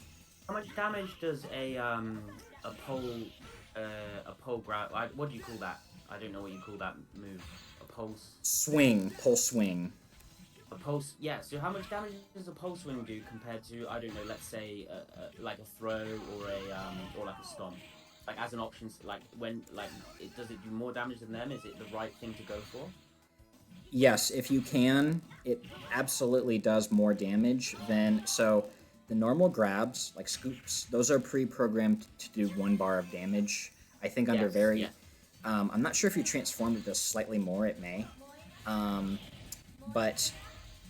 How much damage does a pole grab? What do you call that? I don't know what you call that move. A pulse Swing. Pulse swing. A pulse. Yeah. So how much damage does a pulse swing do compared to, I don't know, let's say like a throw or like a stomp? Like as an option, like when does it do more damage than them? Is it the right thing to go for? Yes, if you can, it absolutely does more damage than... So, the normal grabs, like scoops, those are pre-programmed to do 1 bar of damage. I think under Yes, very... yeah. I'm not sure if you transformed it does slightly more, it may. But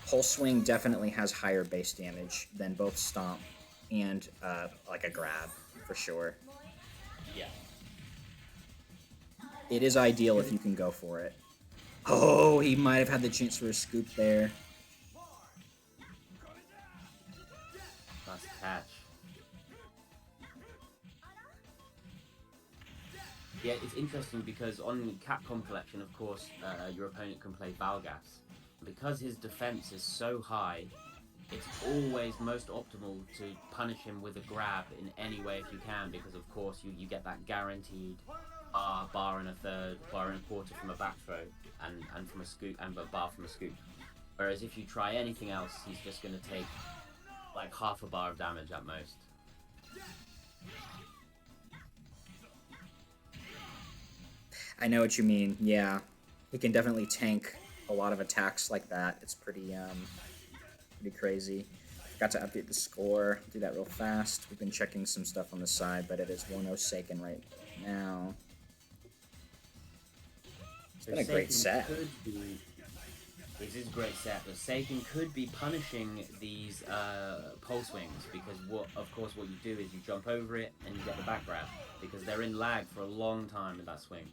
Pulse Swing definitely has higher base damage than both Stomp and like a grab, for sure. Yeah. It is ideal if you can go for it. Oh, he might have had the chance for a scoop there. Nice catch. Yeah, it's interesting because on Capcom Collection, of course, your opponent can play Valgas. Because his defense is so high, it's always most optimal to punish him with a grab in any way if you can, because of course you get that guaranteed bar and a third, bar and a quarter from a back throw, and from a scoop, and a bar from a scoop. Whereas if you try anything else, he's just going to take like half a bar of damage at most. I know what you mean, yeah. He can definitely tank a lot of attacks like that. It's pretty crazy. Forgot to update the score. Do that real fast. We've been checking some stuff on the side, but it is 1-0 Seiken right now. It's been a great set. It is a great set, but Seiken could be punishing these pole swings, because of course what you do is you jump over it and you get the back grab, because they're in lag for a long time with that swing.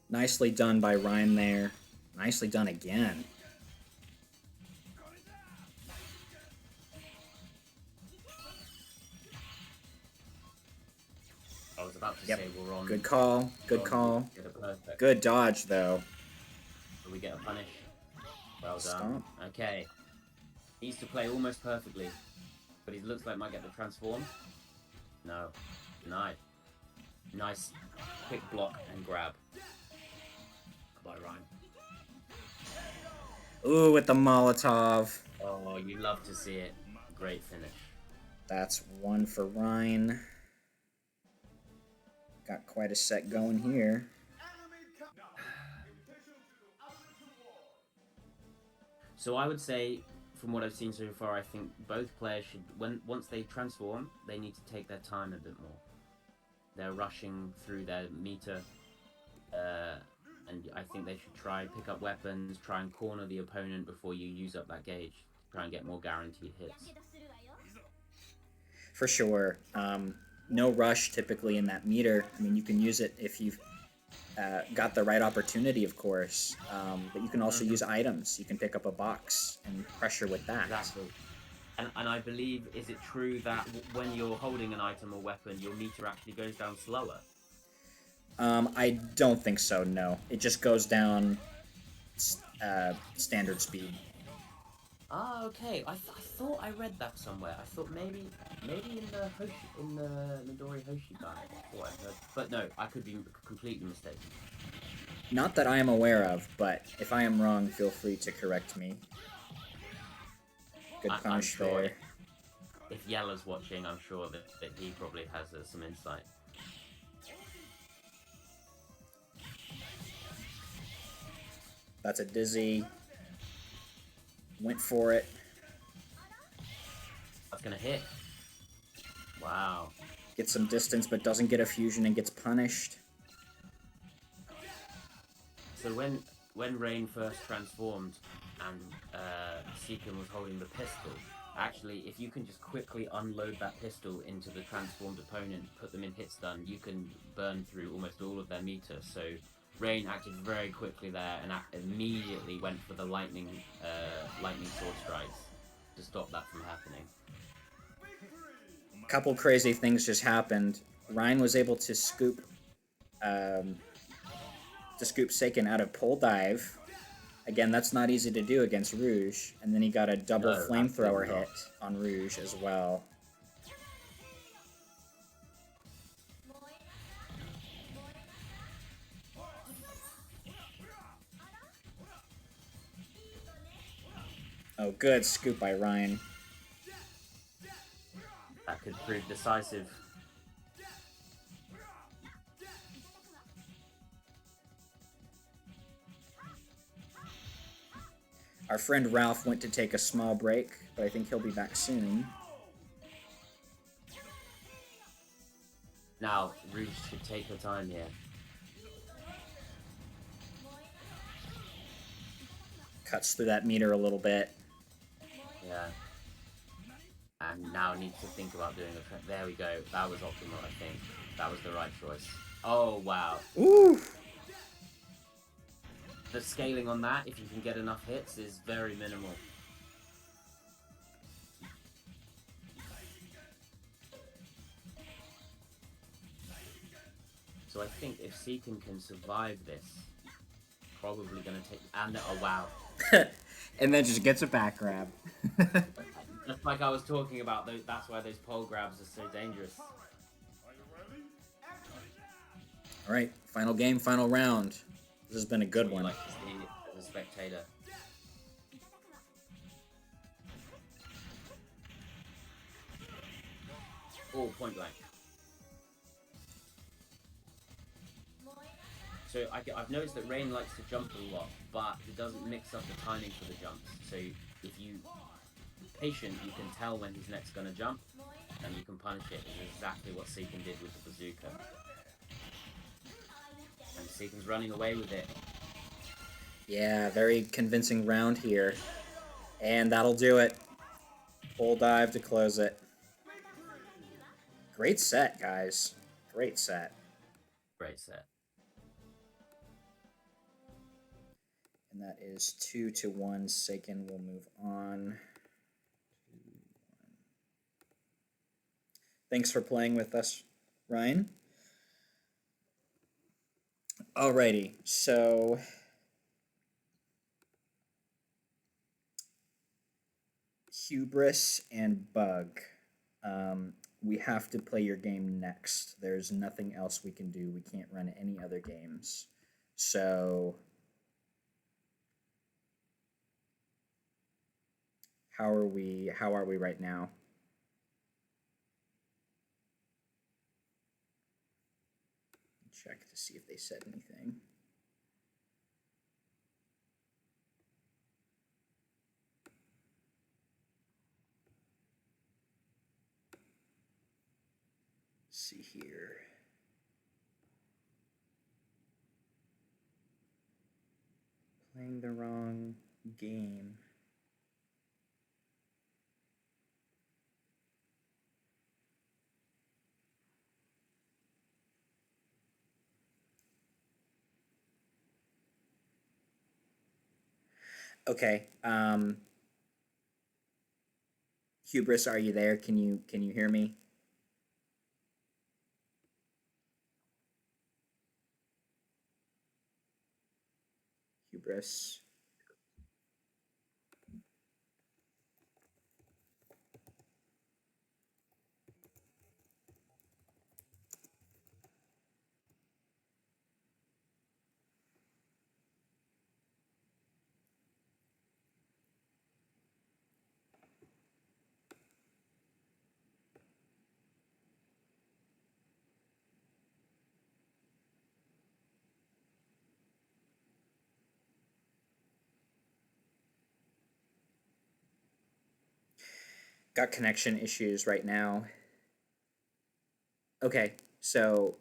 Nicely done by Reyn there. Nicely done again. I was about to Yep. say we're on. Good call. Good call. Get a perfect. Good dodge, though. Do we get a punish? Well done. Stomp. Okay. Needs to play almost perfectly, but he looks like might get the transform. No. Nice. Nice quick block and grab. By Reyn. Ooh, with the Molotov. Oh, you love to see it. Great finish. That's 1 for Reyn. Got quite a set going here. So I would say, from what I've seen so far, I think both players should, once they transform, they need to take their time a bit more. They're rushing through their meter, and I think they should try pick up weapons, try and corner the opponent before you use up that gauge, try and get more guaranteed hits. For sure. No rush typically in that meter. I mean, you can use it if you've got the right opportunity, of course. But you can also use items. You can pick up a box and pressure with that. Exactly. And I believe, is it true that when you're holding an item or weapon, your meter actually goes down slower? I don't think so, no. It just goes down standard speed. Ah, okay. I thought I read that somewhere. I thought maybe in the Midori Hoshi guide. I thought I heard, but no, I could be completely mistaken. Not that I am aware of, but if I am wrong, feel free to correct me. Good punish sure there. If Yella's watching, I'm sure that he probably has some insight. That's a dizzy. Went for it. That's gonna hit. Wow. Gets some distance, but doesn't get a fusion and gets punished. So when Reyn first transformed and Seiken was holding the pistol, actually, if you can just quickly unload that pistol into the transformed opponent, put them in hit stun, you can burn through almost all of their meter. So Reyn acted very quickly there and immediately went for the lightning sword strikes to stop that from happening. A couple crazy things just happened. Reyn was able to scoop Seiken out of pole dive. Again, that's not easy to do against Rouge. And then he got a double flamethrower hit on Rouge as well. Oh, good scoop by Reyn. That could prove decisive. Our friend Ralph went to take a small break, but I think he'll be back soon. Now, Rouge should take her time here. Cuts through that meter a little bit. Yeah. And now needs to think about doing a... There we go. That was optimal, I think. That was the right choice. Oh, wow. Ooh! The scaling on that, if you can get enough hits, is very minimal. So I think if Seiken can survive this, probably going to take... And, oh, wow. And then just gets a back grab. Just like I was talking about, that's why those pole grabs are so dangerous. Alright, final game, final round. This has been a good one. Like to see as a spectator. Oh, point blank. So I've noticed that Reyn likes to jump a lot, but he doesn't mix up the timing for the jumps. So if you're patient, you can tell when he's next going to jump, and you can punish it. It's exactly what Seiken did with the bazooka. And Seiken's running away with it. Yeah, very convincing round here. And that'll do it. Full dive to close it. Great set, guys. Great set. Great set. And that is 2-1. Seiken will move on. Thanks for playing with us, Ryan. Alrighty, so Hubris and Bug. We have to play your game next. There's nothing else we can do. We can't run any other games. So how are we right now? check to see if they said anything. Let's see here. Playing the wrong game. Okay. Hubris, are you there? Can you hear me? Hubris. Got connection issues right now. Okay, so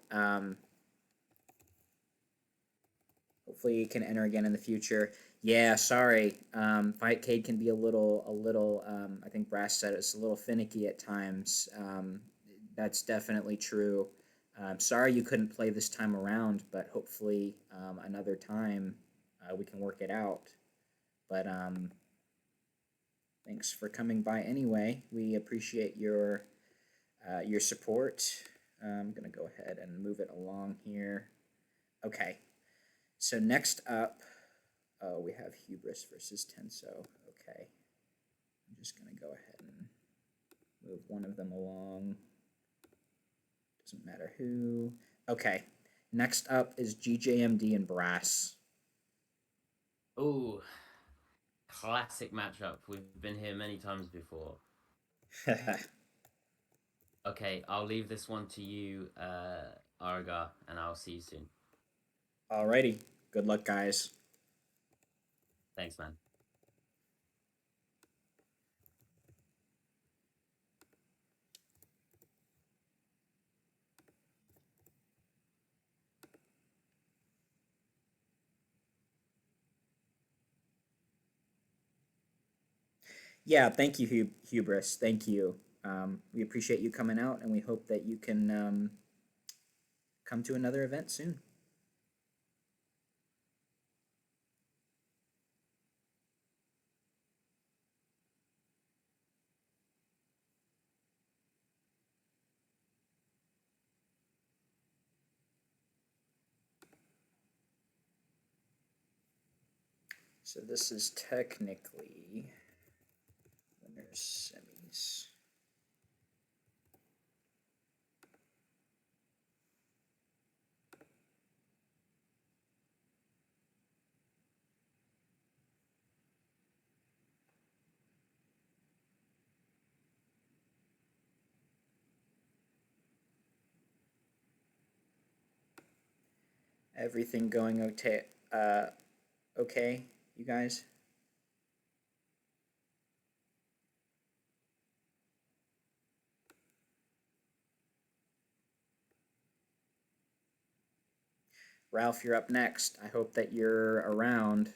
hopefully you can enter again in the future. Yeah, sorry. Fightcade can be a little. I think Brass said it's a little finicky at times. That's definitely true. Sorry you couldn't play this time around, but hopefully another time we can work it out. But thanks for coming by anyway. We appreciate your support. I'm gonna go ahead and move it along here. Okay, so next up, we have Hubris versus Tenso. Okay, I'm just gonna go ahead and move one of them along. Doesn't matter who. Okay, next up is GJMD and Brass. Ooh, classic matchup. We've been here many times before. Okay, I'll leave this one to you, Aregar, and I'll see you soon. Alrighty, good luck, guys. Thanks, man. Yeah, thank you, Hubris. Thank you. We appreciate you coming out, and we hope that you can come to another event soon. So this is technically winners semis. Everything going okay, okay, you guys? Ralph, you're up next. I hope that you're around.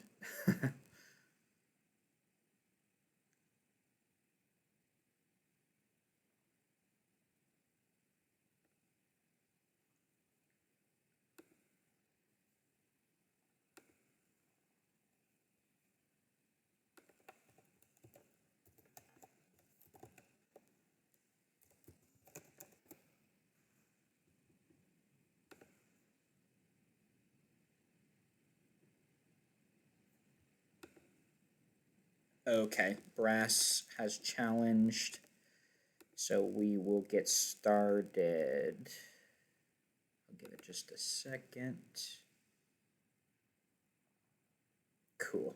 Okay, Brass has challenged, so we will get started. I'll give it just a second. Cool.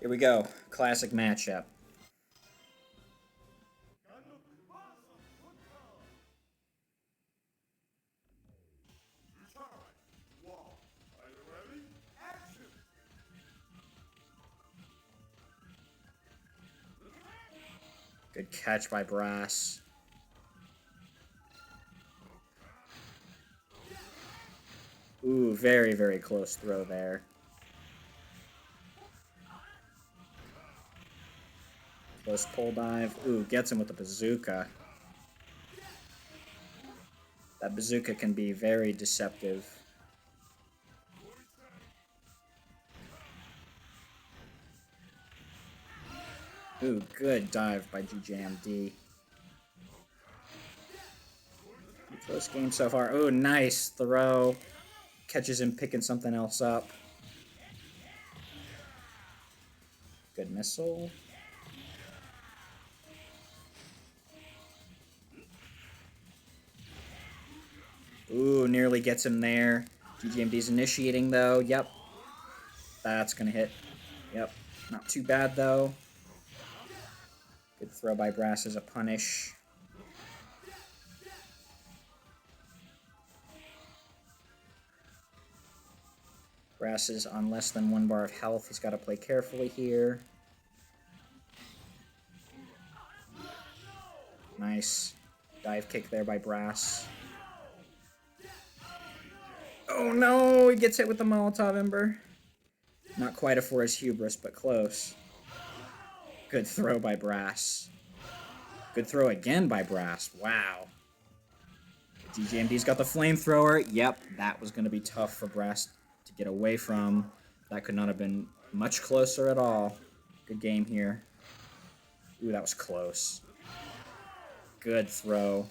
Here we go. Classic matchup. Good catch by Brass. Ooh, very, very close throw there. Close pull dive. Ooh, gets him with the bazooka. That bazooka can be very deceptive. Ooh, good dive by GJMD. Close game so far. Ooh, nice throw. Catches him picking something else up. Good missile. Ooh, nearly gets him there. GGMD's initiating, though. Yep. That's going to hit. Yep. Not too bad, though. Good throw by Brass as a punish. Brass is on less than 1 bar of health. He's got to play carefully here. Nice. Dive kick there by Brass. Oh no! He gets hit with the Molotov Ember. Not quite a for his hubris, but close. Good throw by Brass. Good throw again by Brass. Wow. GJMD's got the flamethrower. Yep, that was going to be tough for Brass to get away from. That could not have been much closer at all. Good game here. Ooh, that was close. Good throw.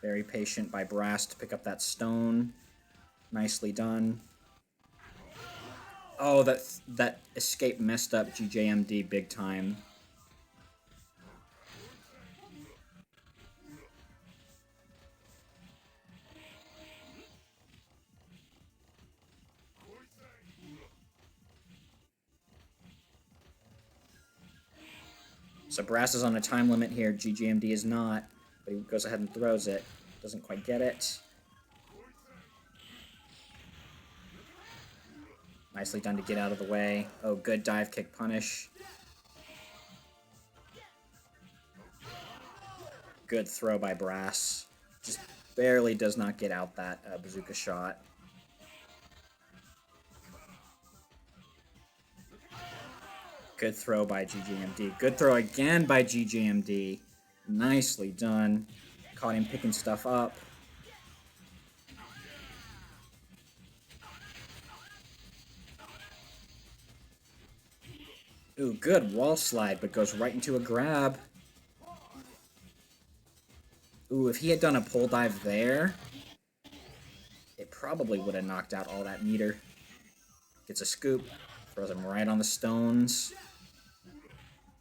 Very patient by Brass to pick up that stone. Nicely done. Oh, that escape messed up GJMD big time. So Brass is on a time limit here. GJMD is not, but he goes ahead and throws it. Doesn't quite get it. Nicely done to get out of the way. Oh, good dive kick punish. Good throw by Brass. Just barely does not get out that bazooka shot. Good throw by GJMD. Good throw again by GJMD. Nicely done. Caught him picking stuff up. Ooh, good wall slide, but goes right into a grab. Ooh, if he had done a pull dive there, it probably would have knocked out all that meter. Gets a scoop. Throws him right on the stones.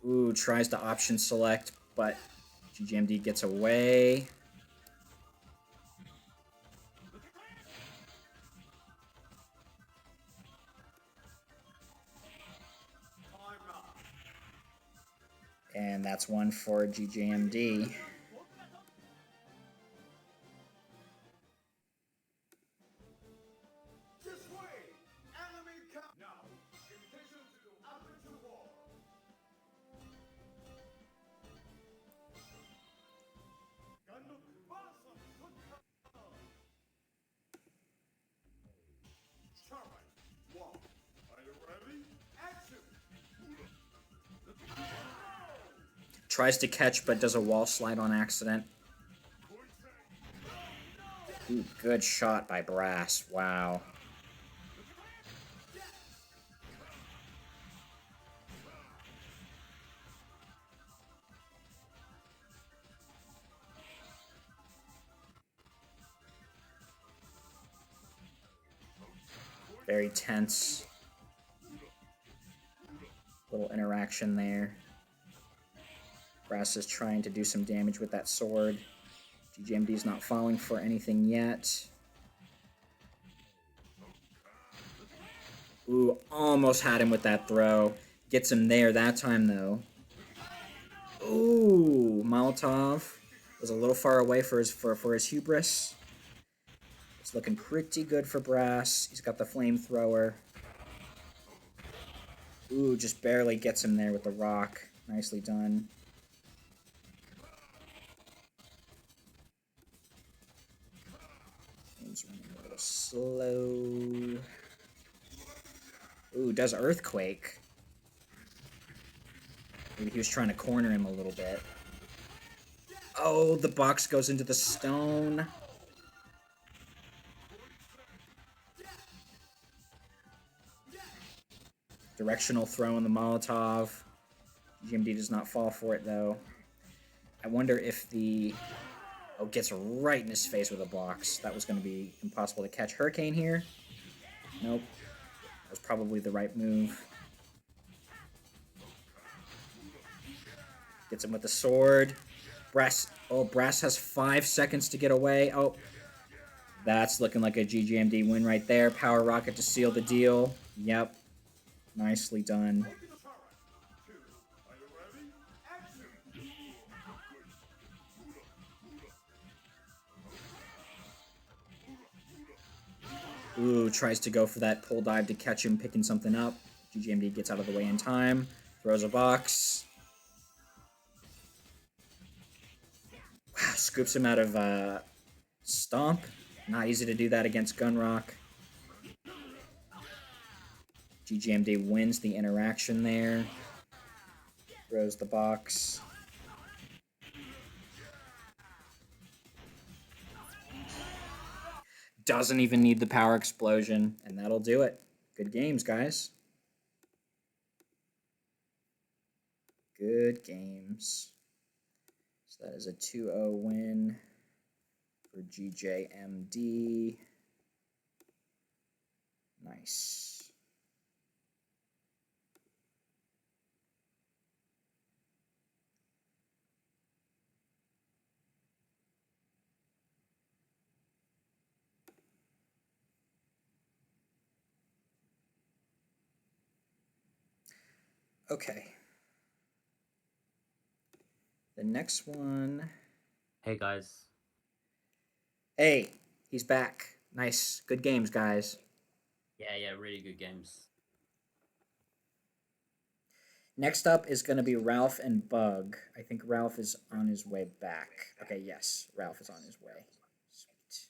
Ooh, tries to option select, but GJMD gets away. And that's one for GJMD. Tries to catch, but does a wall slide on accident. Ooh, good shot by Brass. Wow. Very tense. Little interaction there. Brass is trying to do some damage with that sword. GJMD's not falling for anything yet. Ooh, almost had him with that throw. Gets him there that time, though. Ooh, Molotov was a little far away for his hubris. It's looking pretty good for Brass. He's got the flamethrower. Ooh, just barely gets him there with the rock. Nicely done. Game's running a little slow. Ooh, does Earthquake. Maybe he was trying to corner him a little bit. Oh, the box goes into the stone. Directional throw in the Molotov. GJMD does not fall for it, though. I wonder if the... Oh, gets right in his face with a box. That was going to be impossible to catch. Hurricane here? Nope. That was probably the right move. Gets him with the sword. Brass. Oh, Brass has 5 seconds to get away. Oh, that's looking like a GJMD win right there. Power Rocket to seal the deal. Yep. Nicely done. Ooh, tries to go for that pull dive to catch him picking something up. GJMD gets out of the way in time. Throws a box. Wow, scoops him out of Stomp. Not easy to do that against Gunrock. GJMD wins the interaction there. Throws the box. Doesn't even need the power explosion, and that'll do it. Good games, guys. Good games. So that is a 2-0 win for GJMD. Nice. Okay. The next one. Hey guys. Hey, he's back. Nice. Good games, guys. Yeah, really good games. Next up is going to be Ralph and Bug. I think Ralph is on his way back. Okay, yes. Ralph is on his way. Sweet.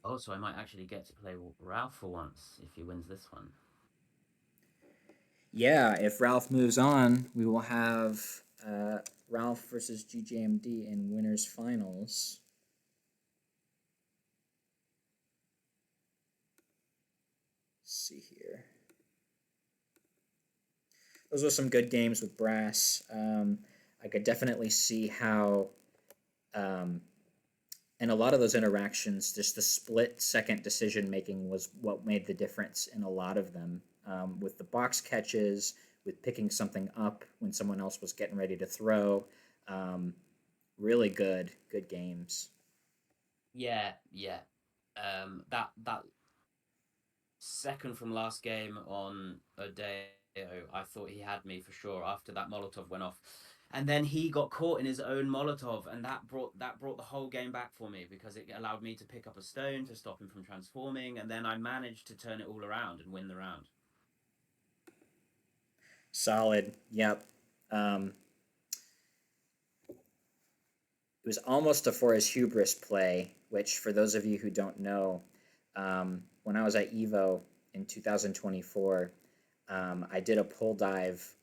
Oh, so I might actually get to play Ralph for once if he wins this one. Yeah, if Ralph moves on, we will have Ralph versus GJMD in winners finals. Let's see here. Those were some good games with Brass. I could definitely see how, in a lot of those interactions, just the split-second decision-making was what made the difference in a lot of them. With the box catches, with picking something up when someone else was getting ready to throw. Really good games. Yeah. That second from last game on Adeo, I thought he had me for sure after that Molotov went off. And then he got caught in his own Molotov, and that brought the whole game back for me because it allowed me to pick up a stone to stop him from transforming, and then I managed to turn it all around and win the round. Solid. Yep. It was almost a For His Hubris play, which, for those of you who don't know, when I was at EVO in 2024, I did a pull dive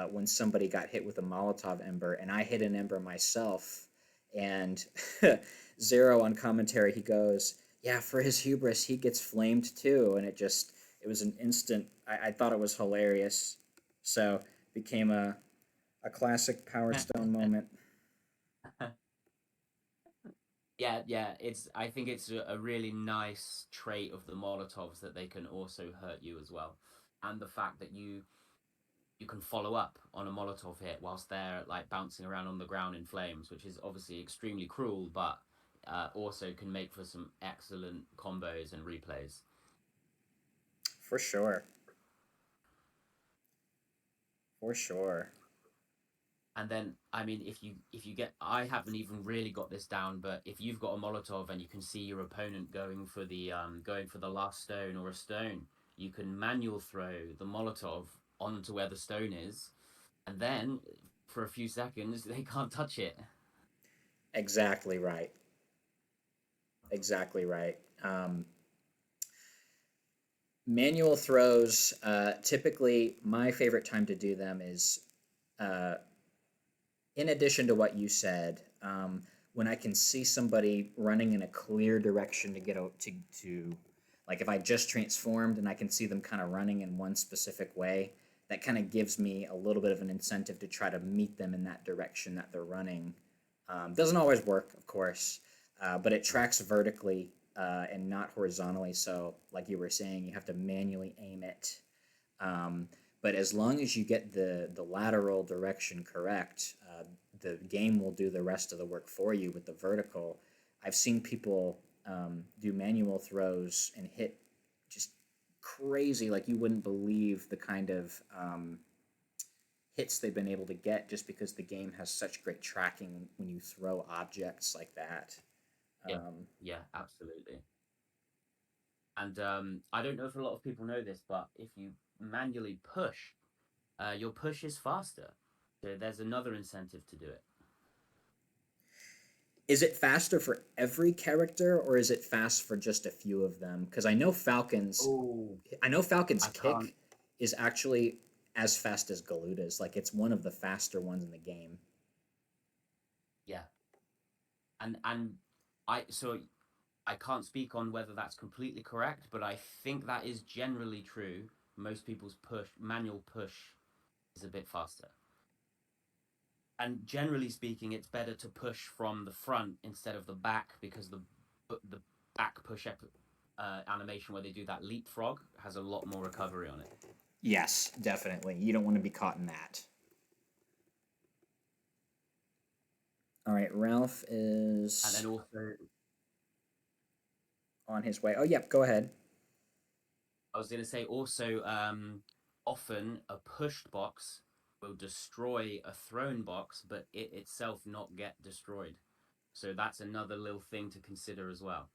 when somebody got hit with a Molotov ember, and I hit an ember myself. And Zero on commentary, he goes, yeah, For His Hubris, he gets flamed too. And it was an instant, I thought it was hilarious. So became a A classic Power Stone moment. Yeah. I think it's a really nice trait of the Molotovs that they can also hurt you as well, and the fact that you can follow up on a Molotov hit whilst they're like bouncing around on the ground in flames, which is obviously extremely cruel, but also can make for some excellent combos and replays. For sure. For sure. And then, I mean, if you get, I haven't even really got this down, but if you've got a Molotov and you can see your opponent going for the last stone or a stone, you can manual throw the Molotov onto where the stone is, and then for a few seconds they can't touch it. Exactly right. Exactly right. Manual throws, typically, my favorite time to do them is, uh, in addition to what you said, when I can see somebody running in a clear direction to get out to, like if I just transformed and I can see them kind of running in one specific way, that kind of gives me a little bit of an incentive to try to meet them in that direction that they're running. Doesn't always work, of course, but it tracks vertically and not horizontally. So, like you were saying, you have to manually aim it. Um, but as long as you get the lateral direction correct, the game will do the rest of the work for you with the vertical. I've seen people do manual throws and hit just crazy, like you wouldn't believe the kind of hits they've been able to get just because the game has such great tracking when you throw objects like that. Yeah, yeah, absolutely. And I don't know if a lot of people know this, but if you manually push, your push is faster. So there's another incentive to do it. Is it faster for every character or is it fast for just a few of them? Because Oh, I know Falcon's I can't. kick is actually as fast as Galuda's. Like it's one of the faster ones in the game. Yeah, and I can't speak on whether that's completely correct, but I think that is generally true. Most people's manual push is a bit faster. And generally speaking, it's better to push from the front instead of the back because the back animation where they do that leapfrog has a lot more recovery on it. Yes, definitely. You don't want to be caught in that. All right, Ralph is And then also, on his way. Oh, yep, go ahead. I was going to say also, often a pushed box will destroy a thrown box, but it itself not get destroyed. So that's another little thing to consider as well.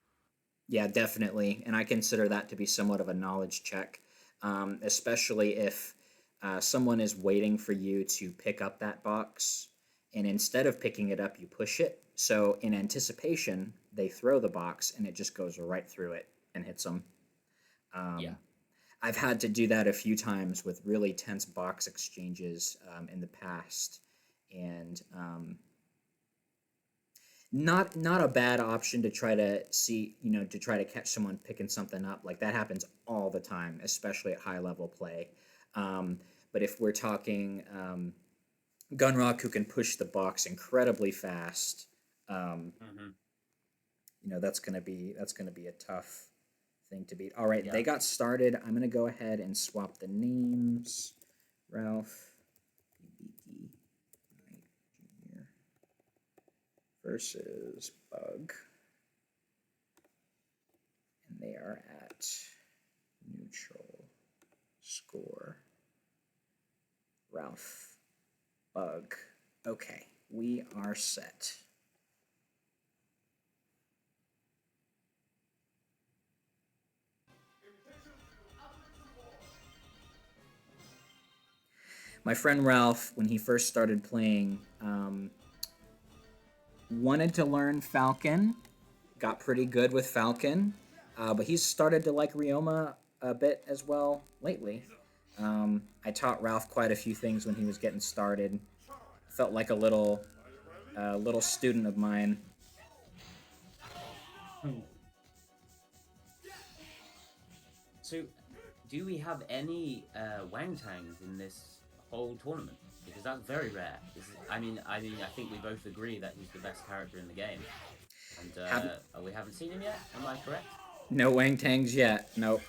Yeah, definitely. And I consider that to be somewhat of a knowledge check, especially if someone is waiting for you to pick up that box. And instead of picking it up, you push it. So in anticipation, they throw the box and it just goes right through it and hits them. Yeah. I've had to do that a few times with really tense box exchanges in the past. And not a bad option to try to see, to try to catch someone picking something up. Like that happens all the time, especially at high level play. But if we're talking Gunrock, who can push the box incredibly fast, that's gonna be a tough thing to beat. All right, Yeah. they got started. I'm gonna go ahead and swap the names. Ralph Hibiki Knight Jr. versus Bug. And they are at neutral score. Ralph, Bug. Okay, we are set. My friend Ralph, when he first started playing, wanted to learn Falcon, got pretty good with Falcon, but he's started to like Ryoma a bit as well lately. I taught Ralph quite a few things when he was getting started. Felt like a little student of mine. So, do we have any Wang Tangs in this whole tournament because that's very rare. I mean, I think we both agree that he's the best character in the game, and we haven't seen him yet. Am I correct? No Wang Tangs yet. Nope.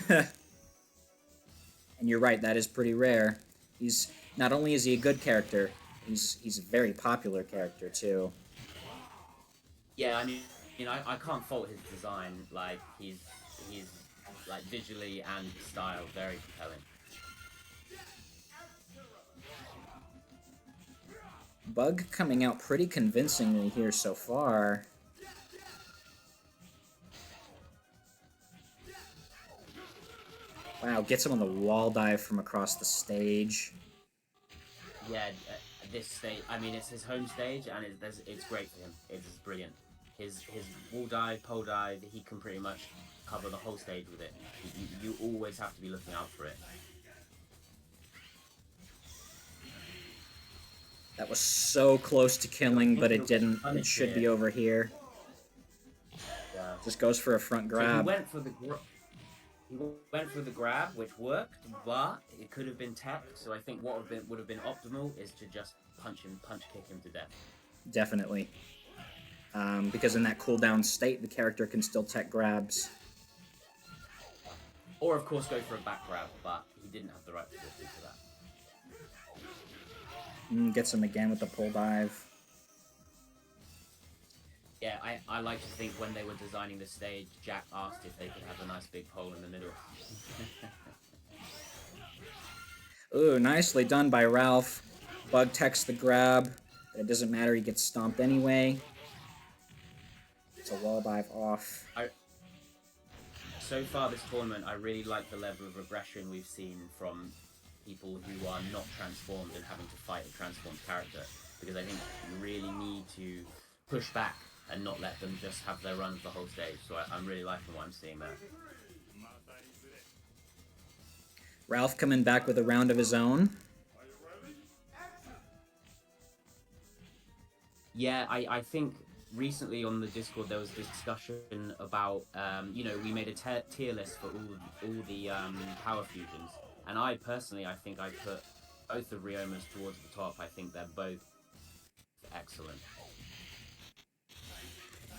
And you're right, that is pretty rare. He's not only is he a good character, he's a very popular character too. Yeah, I mean, I can't fault his design. Like he's like visually and style very compelling. Bug coming out pretty convincingly here so far. Wow, gets him on the wall dive from across the stage. Yeah, this stage. I mean, it's his home stage, and it's great for him. It's brilliant. His wall dive, pole dive, he can pretty much cover the whole stage with it. You always have to be looking out for it. That was so close to killing, but it didn't. It should be over here. Yeah. Just goes for a front grab. So he went for the grab, which worked, but it could have been tech. So I think what would have been optimal is to just punch kick him to death. Definitely. Because in that cooldown state, the character can still tech grabs. Or, of course, go for a back grab, but he didn't have the right position for that. Gets him again with the pull dive. Yeah, I like to think when they were designing the stage, Jack asked if they could have a nice big hole in the middle. Ooh, nicely done by Ralph. Bug techs the grab. But it doesn't matter, he gets stomped anyway. It's a wall dive off. So far this tournament, I really like the level of aggression we've seen from people who are not transformed and having to fight a transformed character. Because I think you really need to push back and not let them just have their runs the whole stage. So I'm really liking what I'm seeing there. Ralph coming back with a round of his own. Yeah, I think recently on the Discord there was discussion about, you know, we made a tier list for all the power fusions. And I personally, I think I put both of Ryomas towards the top. I think they're both excellent.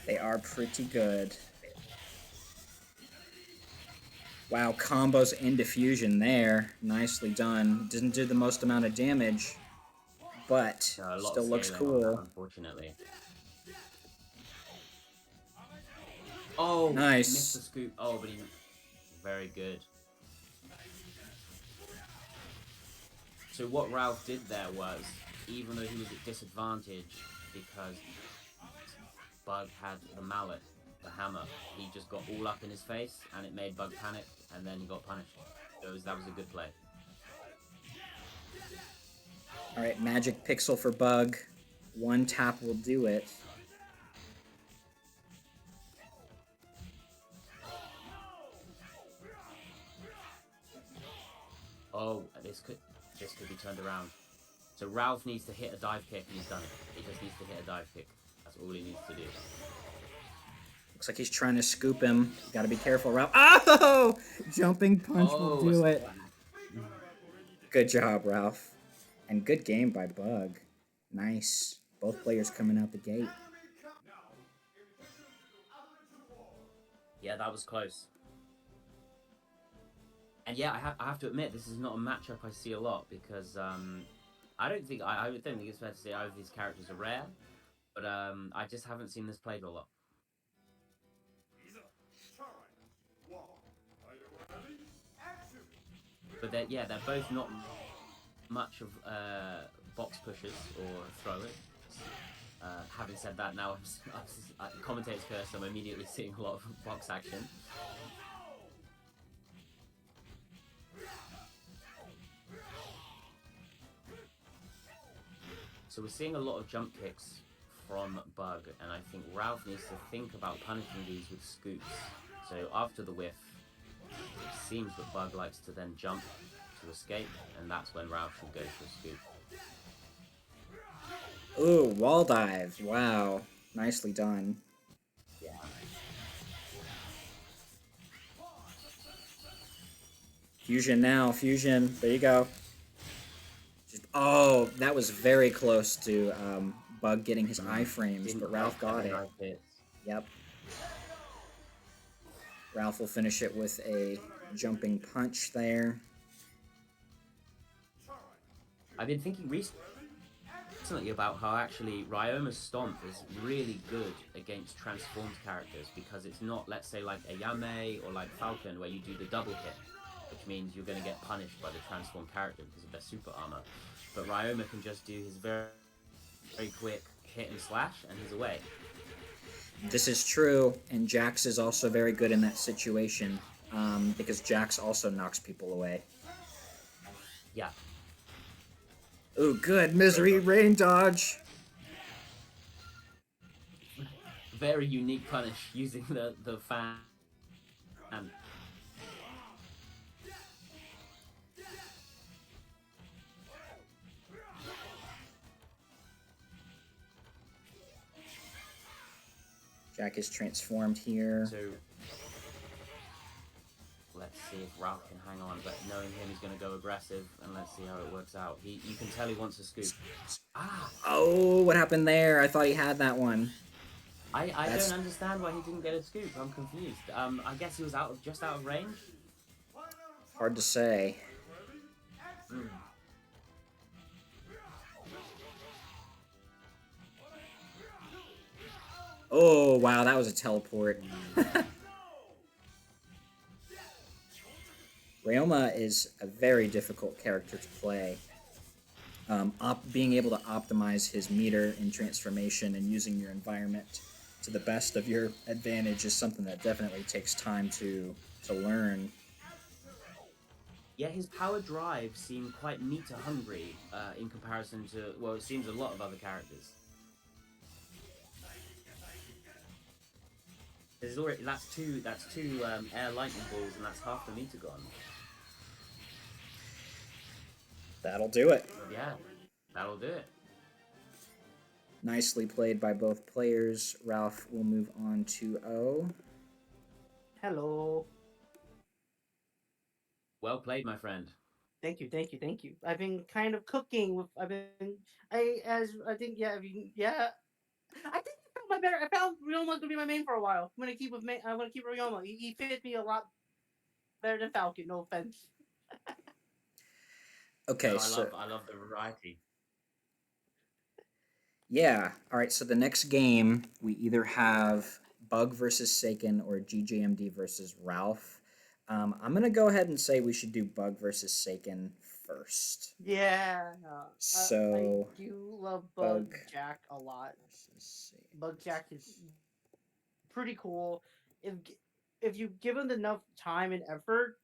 They are pretty good. Wow, combos into fusion there. Nicely done. Didn't do the most amount of damage, but still looks cool. That, unfortunately. Oh, nice. He missed the scoop. Oh, but he very good. So what Ralph did there was, even though he was at disadvantage because Bug had the mallet, the hammer, he just got all up in his face and it made Bug panic and then he got punished. That was a good play. Alright, magic pixel for Bug. One tap will do it. Oh, this could be turned around. So Ralph needs to hit a dive kick and he's done it. He just needs to hit a dive kick. That's all he needs to do. Looks like he's trying to scoop him. Gotta be careful, Ralph. Oh! Jumping punch will do it. Good job, Ralph. And good game by Bug. Nice. Both players coming out the gate. Yeah, that was close. And yeah, I have to admit, this is not a matchup I see a lot because I don't think it's fair to say either of these characters are rare, but I just haven't seen this played a lot. But they're both not much of box pushers or throwers. Having said that, now I'm commentator's curse, I'm immediately seeing a lot of box action. So we're seeing a lot of jump kicks from Bug, and I think Ralph needs to think about punishing these with scoops. So after the whiff, it seems that Bug likes to then jump to escape, and that's when Ralph should go for a scoop. Ooh, wall dive. Wow. Nicely done. Yeah. Fusion now. Fusion. There you go. Oh, that was very close to Bug getting his iframes, Didn't but Ralph quite got get it. the knife hits. Yep. Ralph will finish it with a jumping punch there. I've been thinking recently about how actually Ryoma's Stomp is really good against transformed characters because it's not, let's say, like a Yame or like Falcon where you do the double hit, which means you're going to get punished by the transformed character because of their super armor. But Ryoma can just do his very, very quick hit and slash and he's away. This is true, and Jax is also very good in that situation because Jax also knocks people away. Yeah. Ooh, good. Misery Reyn dodge. Very unique punish using the fan. And Jack is transformed here. so let's see if Ralph can hang on, but knowing him, he's going to go aggressive, and let's see how it works out. You can tell he wants a scoop. Ah! Oh, what happened there? I thought he had that one. I don't understand why he didn't get a scoop. I'm confused. I guess he was just out of range. Hard to say. Oh, wow, that was a teleport. Ryoma is a very difficult character to play. Being able to optimize his meter in transformation and using your environment to the best of your advantage is something that definitely takes time to learn. Yeah, his power drives seem quite meter hungry in comparison to, well, it seems a lot of other characters. There's already that's two air lightning balls and that's half the meter gone. That'll do it. Yeah, that'll do it. Nicely played by both players. Ralph will move on to O. Hello. Well played, my friend. Thank you, thank you, thank you. I've been kind of cooking with. I think yeah, I think I found my better. I found Ryoma's gonna be my main for a while. I'm gonna keep Ryoma. He fit me a lot better than Falcon. No offense. Okay, No, so I love the variety. yeah. All right, so the next game we either have Bug versus Seiken or GJMD versus Ralph. I'm gonna go ahead and say we should do Bug versus Seiken first. Yeah. So I do love Bug Bug Jack a lot. versus Seiken. Bug Jack is pretty cool. If you give him enough time and effort,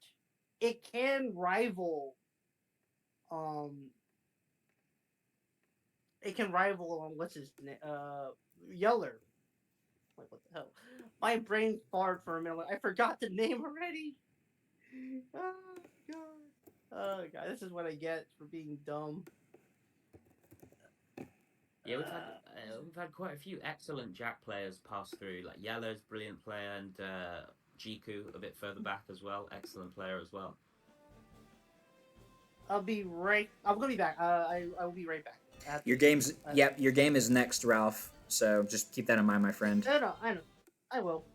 it can rival what's his name Yeller. Like what the hell? My brain farted for a minute. I forgot the name already. Oh god. Oh god, this is what I get for being dumb. Yeah, we've had quite a few excellent Jack players pass through. Like Yellow's brilliant player, and Jiku a bit further back as well, excellent player as well. I'm gonna be back. I will be right back. Your game is next, Ralph. So just keep that in mind, my friend. I know. I will.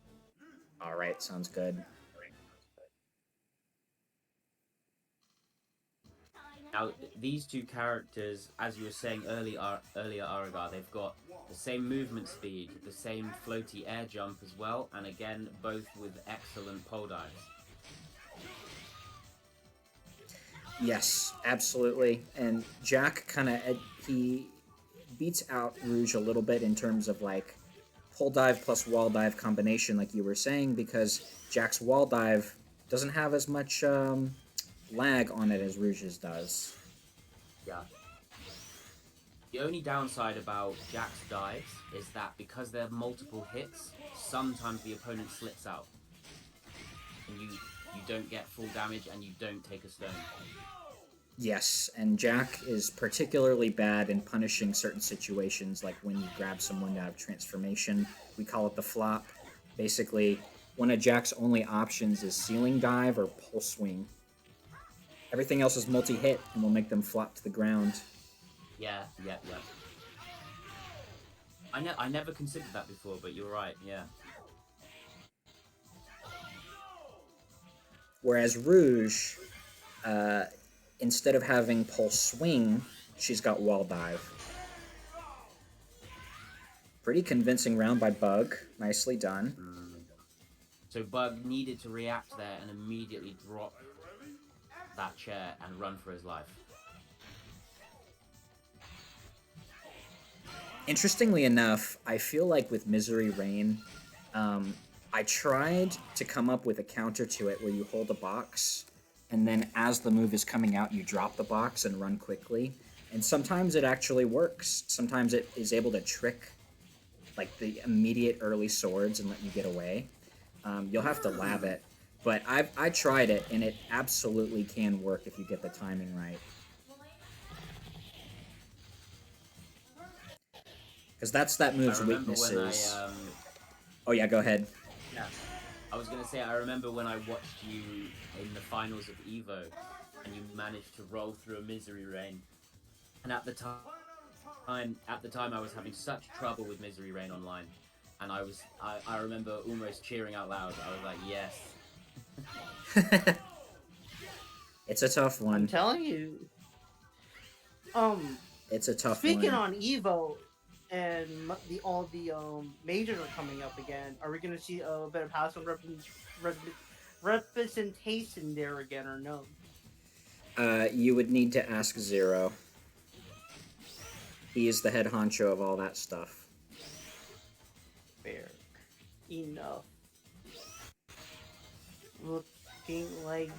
All right, sounds good. Now, these two characters, as you were saying earlier, Aregar, they've got the same movement speed, the same floaty air jump as well, and again, both with excellent pole dives. Yes, absolutely. And Jack he beats out Rouge a little bit in terms of like pole dive plus wall dive combination, like you were saying, because Jack's wall dive doesn't have as much lag on it as Rouge's does. Yeah. The only downside about Jack's dives is that because there are multiple hits, sometimes the opponent slips out. And you don't get full damage and you don't take a stone. Yes, and Jack is particularly bad in punishing certain situations, like when you grab someone out of transformation. We call it the flop. Basically, one of Jack's only options is ceiling dive or pulse swing. Everything else is multi-hit and will make them flop to the ground. Yeah, yeah, yeah. I never considered that before, but you're right. Yeah. Whereas Rouge, uh, instead of having pulse swing, she's got wall dive. Pretty convincing round by Bug. Nicely done. So Bug needed to react there and immediately drop that chair and run for his life. Interestingly enough, I feel like with Misery Reign, I tried to come up with a counter to it where you hold a box, and then as the move is coming out, you drop the box and run quickly. And sometimes it actually works. Sometimes it is able to trick like the immediate early swords and let you get away. You'll have to lab it, but I tried it, and it absolutely can work if you get the timing right. Because that's that move's weaknesses. Oh yeah, go ahead. Yeah. I was gonna say I remember when I watched you in the finals of Evo, and you managed to roll through a Misery Reign, and at the time I was having such trouble with Misery Reign online, and I remember almost cheering out loud. I was like, yes. It's a tough one. I'm telling you. It's a tough Speaking one. on Evo, and all the majors are coming up again. Are we gonna see a bit of house representation there again, or no? You would need to ask Zero. He is the head honcho of all that stuff. Fair enough. Looking like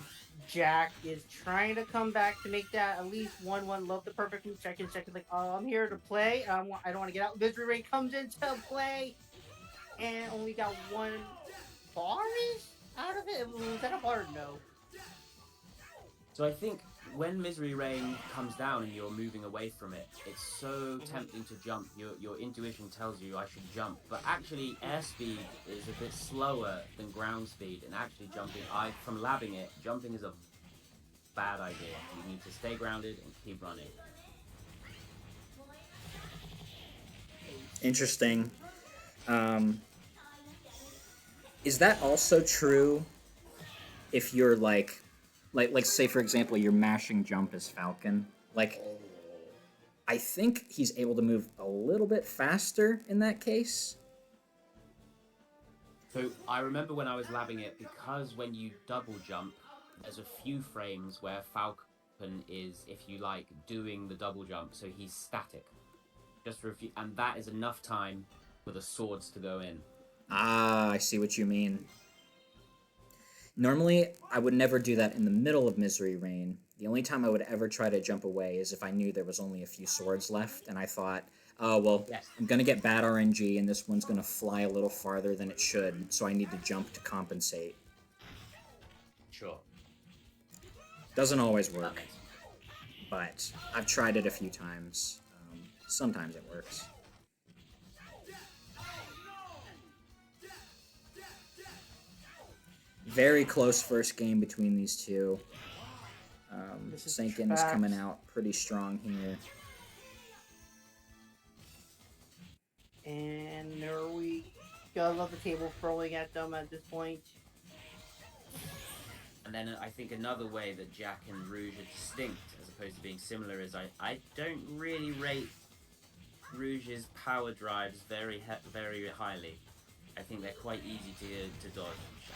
Jack is trying to come back to make that at least 1-1. Love the perfect check in. Like, oh, I'm here to play. I don't want to get out. Misery Ray comes into play, and only got one bar out of it. Was that a bar? No. So I think when Misery Reign comes down and you're moving away from it, it's so tempting to jump. Your intuition tells you I should jump, but actually airspeed is a bit slower than ground speed, and actually from labbing it, jumping is a bad idea. You need to stay grounded and keep running. Interesting. Is that also true if you're like say for example you're mashing jump as Falcon? Like, I think he's able to move a little bit faster in that case. So I remember when I was labbing it, because when you double jump, there's a few frames where Falcon is, if you like, doing the double jump, so he's static. Just for a few, and that is enough time for the swords to go in. Ah, I see what you mean. Normally, I would never do that in the middle of Misery Reign. The only time I would ever try to jump away is if I knew there was only a few swords left, and I thought, oh, well, Yes. I'm going to get bad RNG, and this one's going to fly a little farther than it should, so I need to jump to compensate. Sure. Doesn't always work, but I've tried it a few times. Sometimes it works. Very close first game between these two. Seiken is coming out pretty strong here. And there we go. Love the table throwing at them at this point. And then I think another way that Jack and Rouge are distinct, as opposed to being similar, is I don't really rate Rouge's power drives very highly. I think they're quite easy to dodge,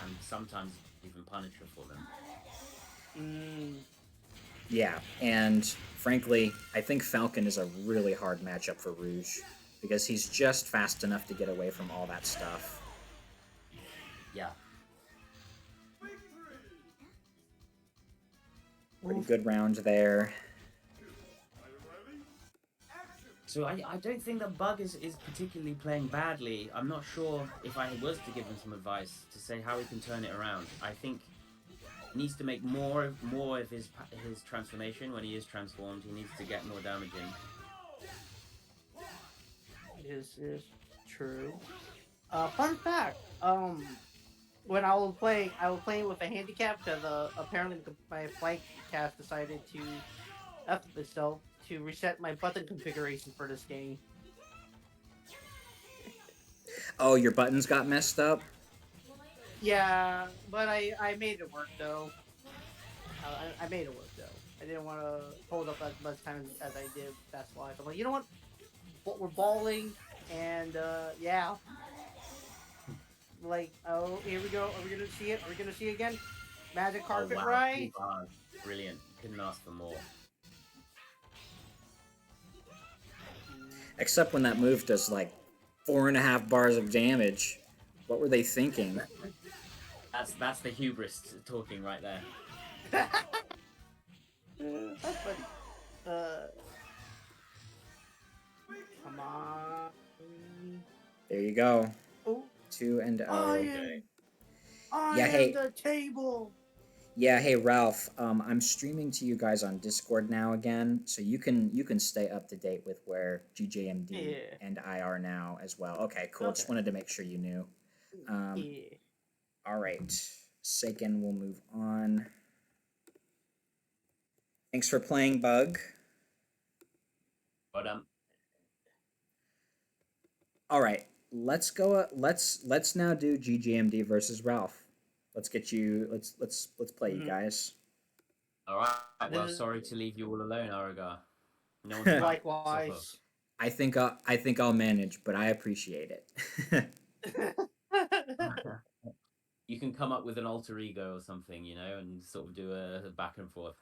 and sometimes even punisher for them. Yeah, and frankly, I think Falcon is a really hard matchup for Rouge, because he's just fast enough to get away from all that stuff. Yeah. Pretty good round there. So I don't think that Bug is particularly playing badly. I'm not sure if I was to give him some advice to say how he can turn it around. I think he needs to make more of his transformation when he is transformed. He needs to get more damage in. This is true. Fun fact. When I was playing with a handicap because apparently my flank cast decided to F itself. to reset my button configuration for this game. Oh, your buttons got messed up? Yeah, but I made it work though. I made it work though. I didn't want to hold up as much time as I did. That's why. So I'm like, you know what? We're balling, and yeah. Like, oh, here we go. Are we gonna see it? Are we gonna see it again? Magic carpet wow, ride. 2 bars. Brilliant. Couldn't ask for more. Except when that move does like 4.5 bars of damage. What were they thinking? That's the hubris talking right there. That's funny. Come on. There you go. Oh, 2 and 0. I Yeah, am hey. the table. Yeah, hey Ralph. I'm streaming to you guys on Discord now again, so you can stay up to date with where GJMD and I are now as well. Okay, cool. Okay. Just wanted to make sure you knew. Yeah. All right, Seiken will move on. Thanks for playing, Bug. But All right, let's go. Let's now do GJMD versus Ralph. Let's get you. Let's play, you guys. all right. Well, sorry to leave you all alone, Aregar. No one's back. Likewise. I think I'll manage, but I appreciate it. You can come up with an alter ego or something, you know, and sort of do a back and forth.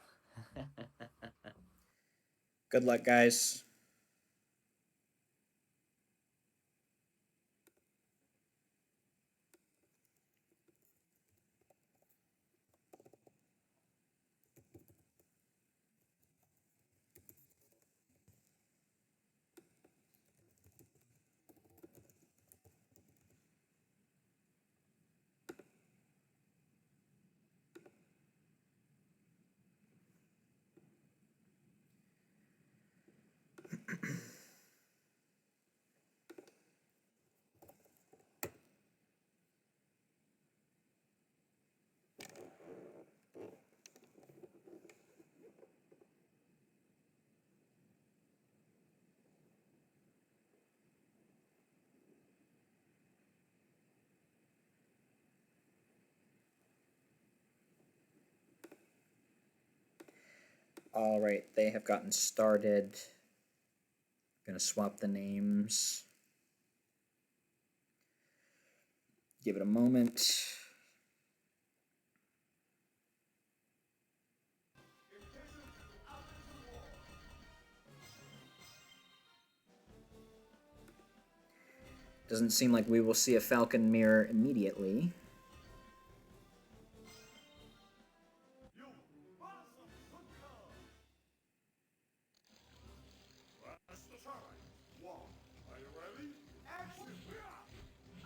Good luck, guys. All right, they have gotten started. Gonna swap the names. Give it a moment. Doesn't seem like we will see a Falcon mirror immediately.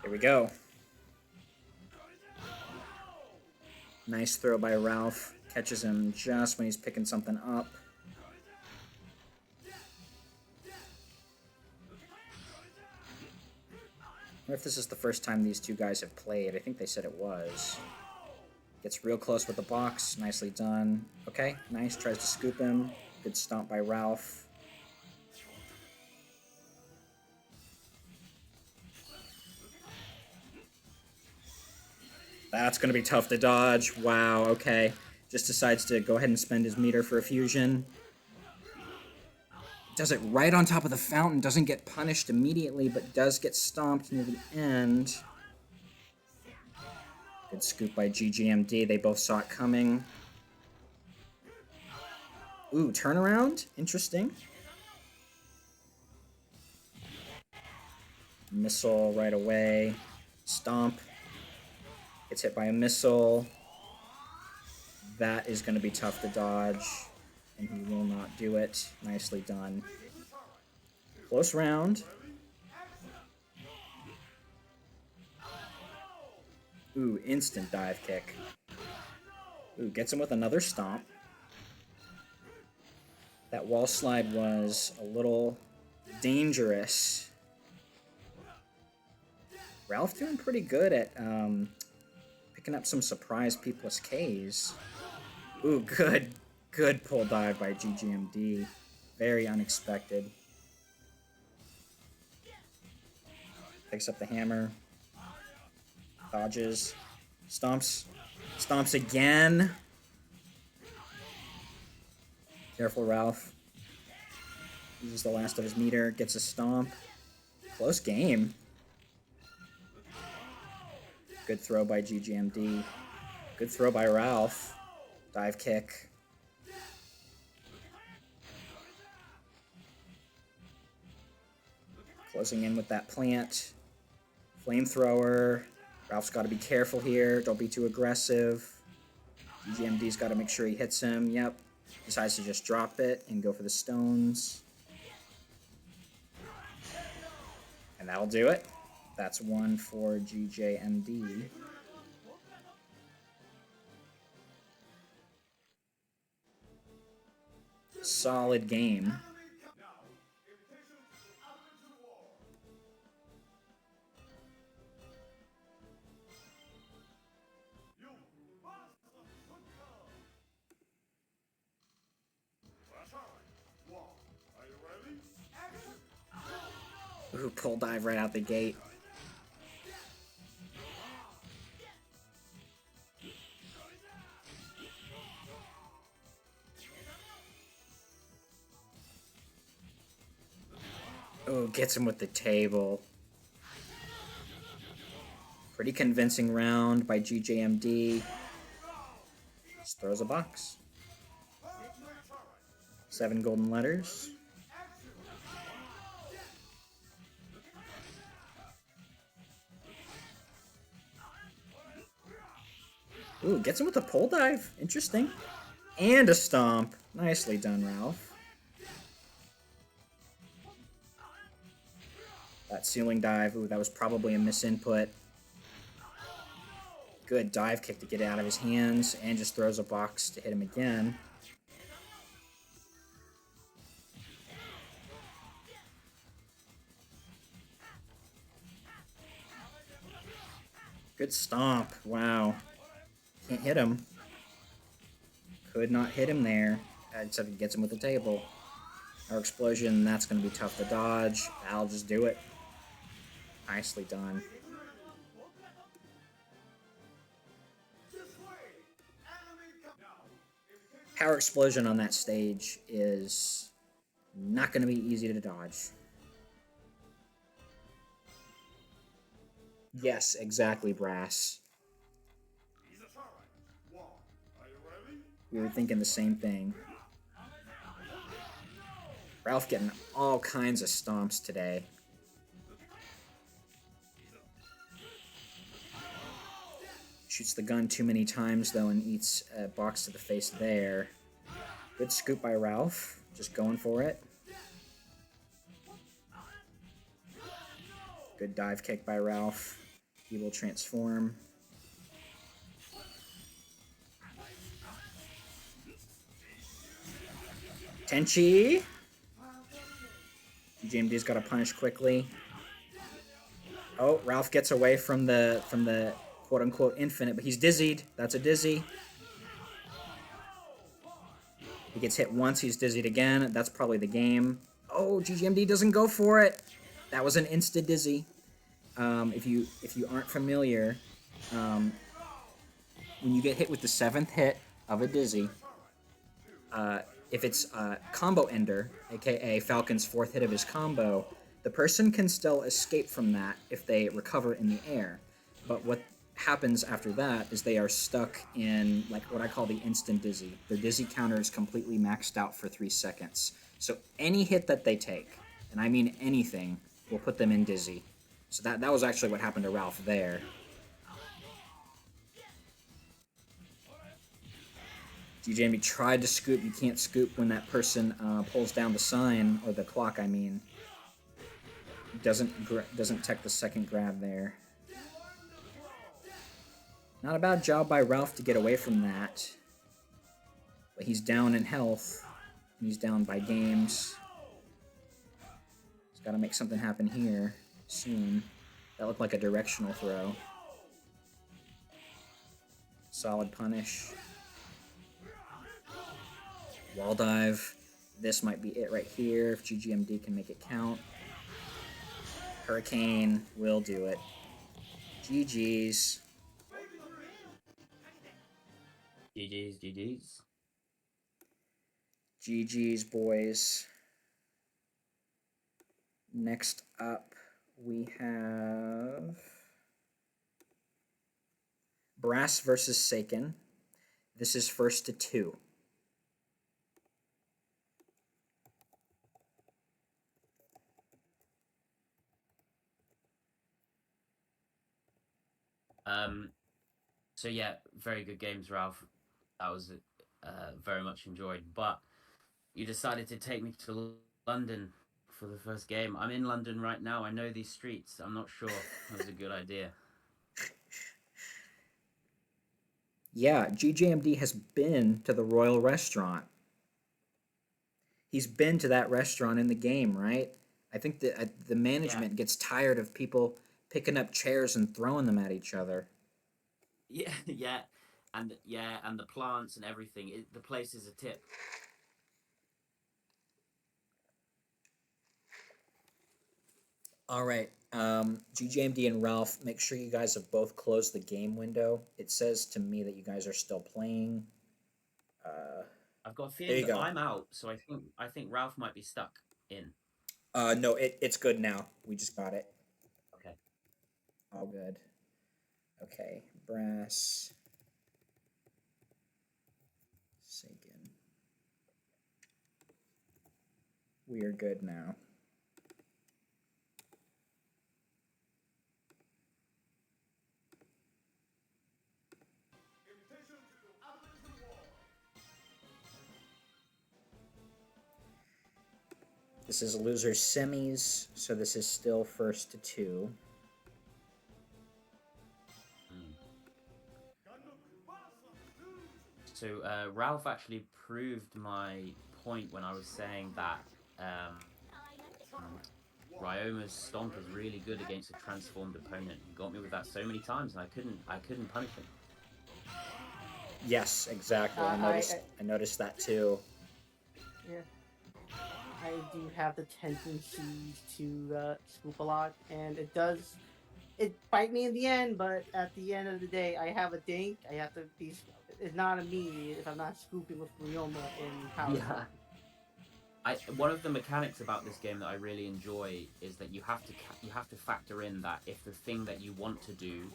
Here we go. Nice throw by Ralph. Catches him just when he's picking something up. I wonder if this is the first time these two guys have played. I think they said it was. Gets real close with the box. Nicely done. Okay, nice. Tries to scoop him. Good stomp by Ralph. That's going to be tough to dodge. Wow, okay. Just decides to go ahead and spend his meter for a fusion. Does it right on top of the fountain. Doesn't get punished immediately, but does get stomped near the end. Good scoop by GJMD. They both saw it coming. Ooh, turnaround? Interesting. Missile right away. Stomp. Gets hit by a missile. That is going to be tough to dodge. And he will not do it. Nicely done. Close round. Ooh, instant dive kick. Ooh, gets him with another stomp. That wall slide was a little dangerous. Ralph doing pretty good at picking up some surprise P plus Ks. Ooh, good pull dive by GGMD. Very unexpected. Picks up the hammer. Dodges. Stomps. Stomps again. Careful, Ralph. Uses the last of his meter. Gets a stomp. Close game. Good throw by GJMD. Good throw by Ralph. Dive kick. Closing in with that plant. Flamethrower. Ralph's got to be careful here. Don't be too aggressive. GJMD's got to make sure he hits him. Yep. Decides to just drop it and go for the stones. And that'll do it. That's one for GJMD. Solid game. Ooh, pull dive right out the gate. Oh, gets him with the table. Pretty convincing round by GJMD. Just throws a box. 7 golden letters. Ooh, gets him with a pole dive. Interesting. And a stomp. Nicely done, Ralph. That ceiling dive. Ooh, that was probably a misinput. Good dive kick to get it out of his hands. And just throws a box to hit him again. Good stomp. Wow. Can't hit him. Could not hit him there. Except he gets him with the table. Our explosion, that's going to be tough to dodge. I'll just do it. Nicely done. Power explosion on that stage is not going to be easy to dodge. Yes, exactly, Brass. We were thinking the same thing. Ralph getting all kinds of stomps today. Shoots the gun too many times, though, and eats a box to the face there. Good scoop by Ralph. Just going for it. Good dive kick by Ralph. He will transform. Tenchi. GJMD's got to punish quickly. Oh, Ralph gets away from the quote-unquote infinite, but he's dizzied. That's a dizzy. He gets hit once, he's dizzied again. That's probably the game. Oh, GJMD doesn't go for it. That was an insta dizzy. If you aren't familiar, when you get hit with the 7th hit of a dizzy, if it's a combo ender, aka Falcon's 4th hit of his combo, the person can still escape from that if they recover in the air. But what happens after that is they are stuck in like what I call the instant dizzy. Their dizzy counter is completely maxed out for 3 seconds. So any hit that they take, and I mean anything, will put them in dizzy. So that was actually what happened to Ralph there. GJMD tried to scoop. You can't scoop when that person pulls down the sign, or the clock, I mean. Doesn't tech the second grab there. Not a bad job by Ralph to get away from that. But he's down in health. He's down by games. He's got to make something happen here soon. That looked like a directional throw. Solid punish. Wall dive. This might be it right here if GGMD can make it count. Hurricane will do it. GG's. GG's, GG's. GG's, boys. Next up, we have Brass versus Seiken. This is first to 2. So yeah, very good games, Ralph. That was very much enjoyed. But you decided to take me to London for the first game. I'm in London right now. I know these streets. I'm not sure that was a good idea. Yeah, GJMD has been to the Royal Restaurant. He's been to that restaurant in the game, right? I think the management gets tired of people picking up chairs and throwing them at each other. Yeah, and the plants and everything. The place is a tip. All right, GJMD and Ralph, make sure you guys have both closed the game window. It says to me that you guys are still playing. I've got a feeling that I'm out, so I think Ralph might be stuck in. No, it's good now. We just got it. Okay. All good. Okay, Brass. Seiken. We are good now. This is losers semis, so this is still first to 2. So Ralph actually proved my point when I was saying that Ryoma's stomp is really good against a transformed opponent. He got me with that so many times, and I couldn't punish him. Yes, exactly. I noticed that too. Yeah. I do have the tendency to scoop a lot, and it bite me in the end, but at the end of the day, I have a dink. I have to be. It's not a me if I'm not scooping with Ryoma in power. Yeah. One of the mechanics about this game that I really enjoy is that you have to factor in that if the thing that you want to do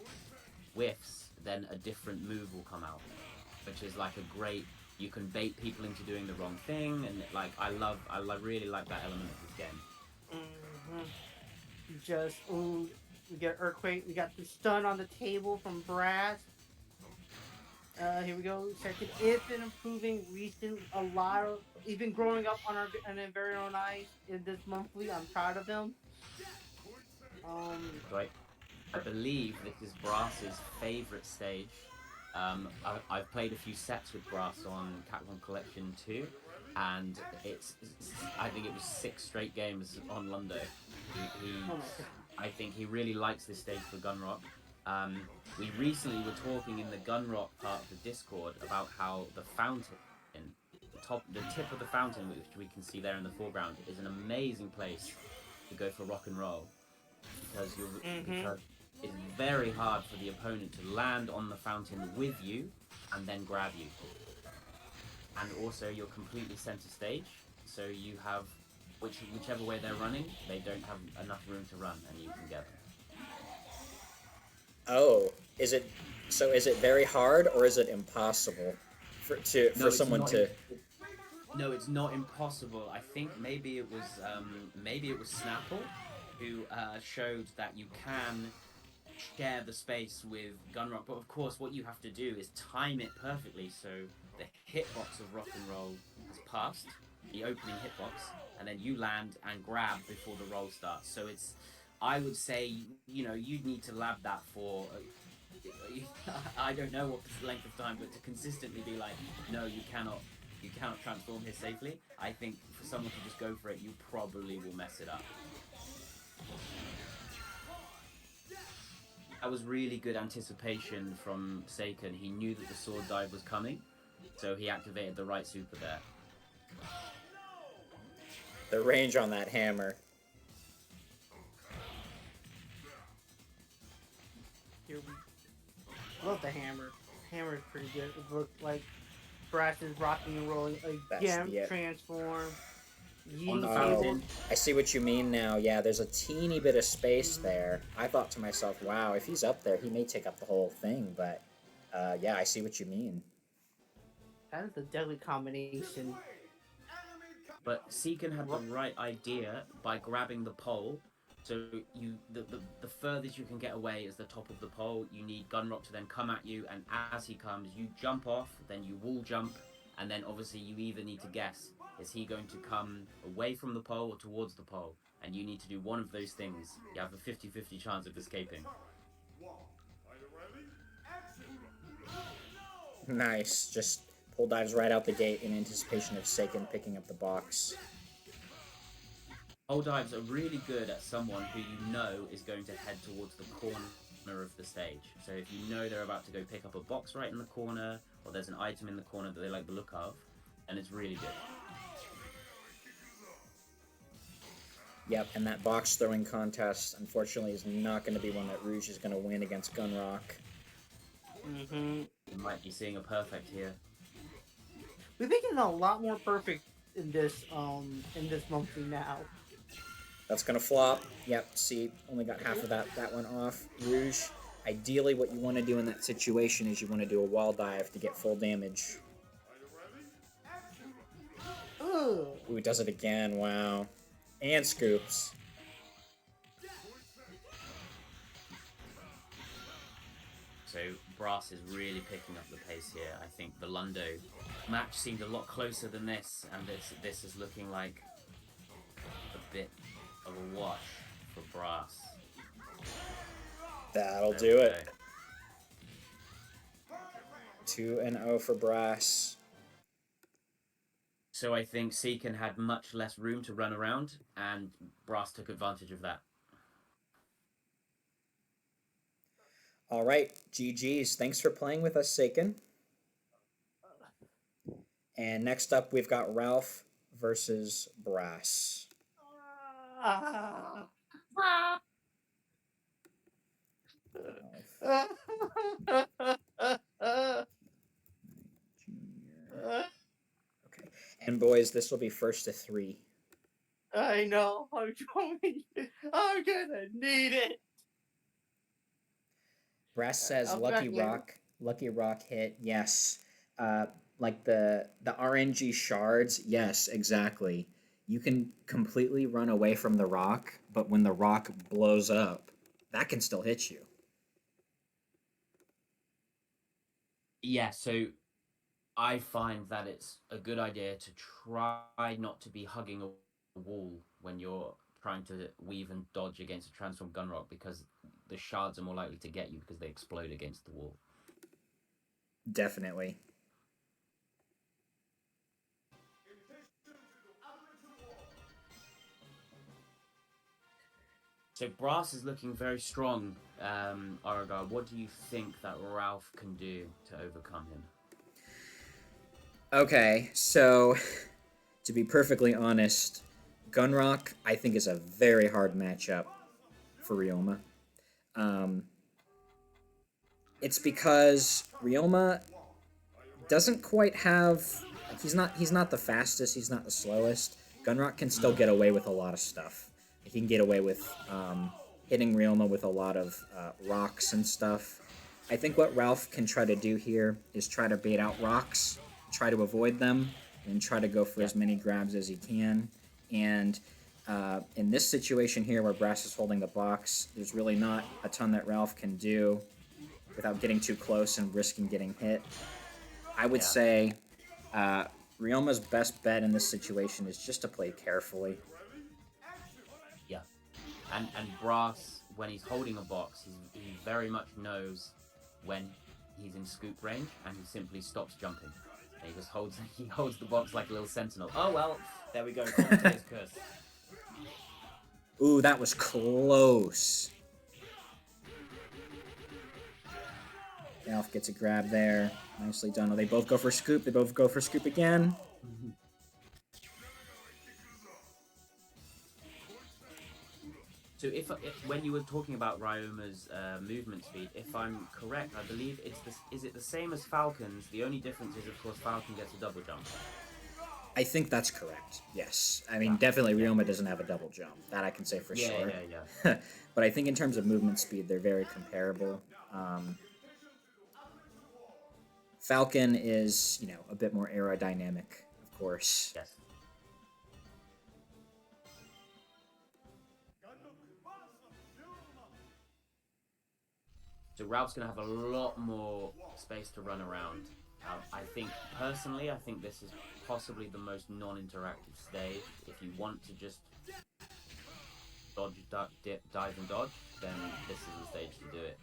whiffs, then a different move will come out, which is like a great. You can bait people into doing the wrong thing, and like I really like that element of this game. Mm-hmm. We get Earthquake. We got the stun on the table from Brass. Here we go. Second, it's been improving recent. He's been growing up on our very own eyes in this monthly. I'm proud of him. Right. I believe this is Brass's favorite stage. I've played a few sets with Brass on Capcom Collection 2, and I think it was 6 straight games on Lundo. I think he really likes this stage for Gunrock. We recently were talking in the Gunrock part of the Discord about how the fountain, the tip of the fountain, which we can see there in the foreground, is an amazing place to go for rock and roll because it's very hard for the opponent to land on the fountain with you and then grab you. And also, you're completely center stage, so you have whichever way they're running, they don't have enough room to run, and you can get them. Oh, is it very hard or is it impossible for someone to? No, it's not impossible. I think maybe it was Snapple who showed that you can share the space with Gunrock, but of course what you have to do is time it perfectly so the hitbox of rock and roll has passed, the opening hitbox, and then you land and grab before the roll starts. So I would say, you'd need to lab that for I don't know what length of time, but to consistently be like, no, you cannot transform here safely. I think for someone to just go for it, you probably will mess it up. That was really good anticipation from Seiken. He knew that the sword dive was coming, so he activated the right super there. The range on that hammer. Here we love the hammer. Hammer is pretty good. It looked like Brass is rocking and rolling again. the it. Transform. On the Yeet fountain. I see what you mean now. Yeah, there's a teeny bit of space there. I thought to myself, wow, if he's up there, he may take up the whole thing. But yeah, I see what you mean. That is a deadly combination. But Seiken had the right idea by grabbing the pole. So the furthest you can get away is the top of the pole. You need Gunrock to then come at you, and as he comes, you jump off, then you wall jump, and then obviously you either need to guess, is he going to come away from the pole or towards the pole? And you need to do one of those things. You have a 50-50 chance of escaping. Nice. Just pull dives right out the gate in anticipation of Seiken picking up the box. Pole dives are really good at someone who you know is going to head towards the corner of the stage. So if you know they're about to go pick up a box right in the corner, or there's an item in the corner that they like the look of, and it's really good. Yep, and that box throwing contest, unfortunately, is not going to be one that Rouge is going to win against Gunrock. Mm-hmm. You might be seeing a perfect here. We're thinking a lot more perfect in this monthly now. That's going to flop. Yep, see, only got half of that one off. Rouge, ideally what you want to do in that situation is you want to do a wall dive to get full damage. Ugh. Ooh, does it again, wow. And scoops. So Brass is really picking up the pace here. I think the Lundo match seemed a lot closer than this, and this is looking like a bit of a wash for Brass. That'll do it. 2-0 for Brass. So I think Seiken had much less room to run around, and Brass took advantage of that. All right, GG's. Thanks for playing with us, Seiken. And next up, we've got Ralph versus Brass. Junior. Okay, and boys, this will be first to 3. I know. I'm gonna need it. Brass says I'll Lucky back later. Rock. Lucky Rock hit. Yes. Like the RNG shards. Yes, exactly. You can completely run away from the rock, but when the rock blows up, that can still hit you. Yeah, so I find that it's a good idea to try not to be hugging a wall when you're trying to weave and dodge against a transform Gunrock, because the shards are more likely to get you because they explode against the wall. Definitely. So Brass is looking very strong, Aregar. What do you think that Ralph can do to overcome him? Okay, so to be perfectly honest, Gunrock I think is a very hard matchup for Ryoma. It's because Ryoma doesn't quite have. He's not the fastest. He's not the slowest. Gunrock can still get away with a lot of stuff. He can get away with hitting Ryoma with a lot of rocks and stuff. I think what Ralph can try to do here is try to bait out rocks, try to avoid them, and try to go for as many grabs as he can. And in this situation here where Brass is holding the box, there's really not a ton that Ralph can do without getting too close and risking getting hit. I would say Ryoma's best bet in this situation is just to play carefully. Yeah. And Brass, when he's holding a box, he very much knows when he's in scoop range, and he simply stops jumping. And he just holds the box like a little sentinel. Oh well, there we go. Commentator's curse. Ooh, that was close. Ralph gets a grab there. Nicely done. Oh, they both go for scoop. They both go for scoop again. So if when you were talking about Ryoma's movement speed, if I'm correct, I believe it's is it the same as Falcon's? The only difference is, of course, Falcon gets a double jump. I think that's correct. Yes, I mean Yeah. definitely Ryoma doesn't have a double jump. That I can say for Yeah, sure. yeah. But I think in terms of movement speed, they're very comparable. Falcon is, you know, a bit more aerodynamic, of course. Yes. So Ralph's gonna have a lot more space to run around. I think personally, I think this is possibly the most non-interactive stage. If you want to just dodge, duck, dip, dive, and dodge, then this is the stage to do it.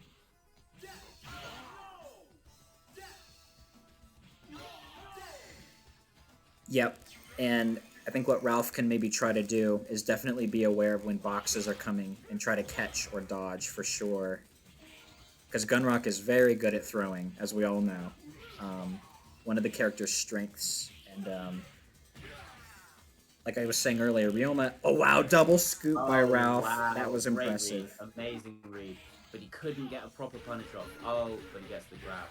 Yep, and I think what Ralph can maybe try to do is definitely be aware of when boxes are coming and try to catch or dodge for sure. Because Gunrock is very good at throwing, as we all know. One of the character's strengths. And like I was saying earlier, Ryoma... Oh, wow, double scoop by Ralph. Wow, That was great impressive. read. Amazing read. But he couldn't get a proper punish off. Oh, but he gets the grab.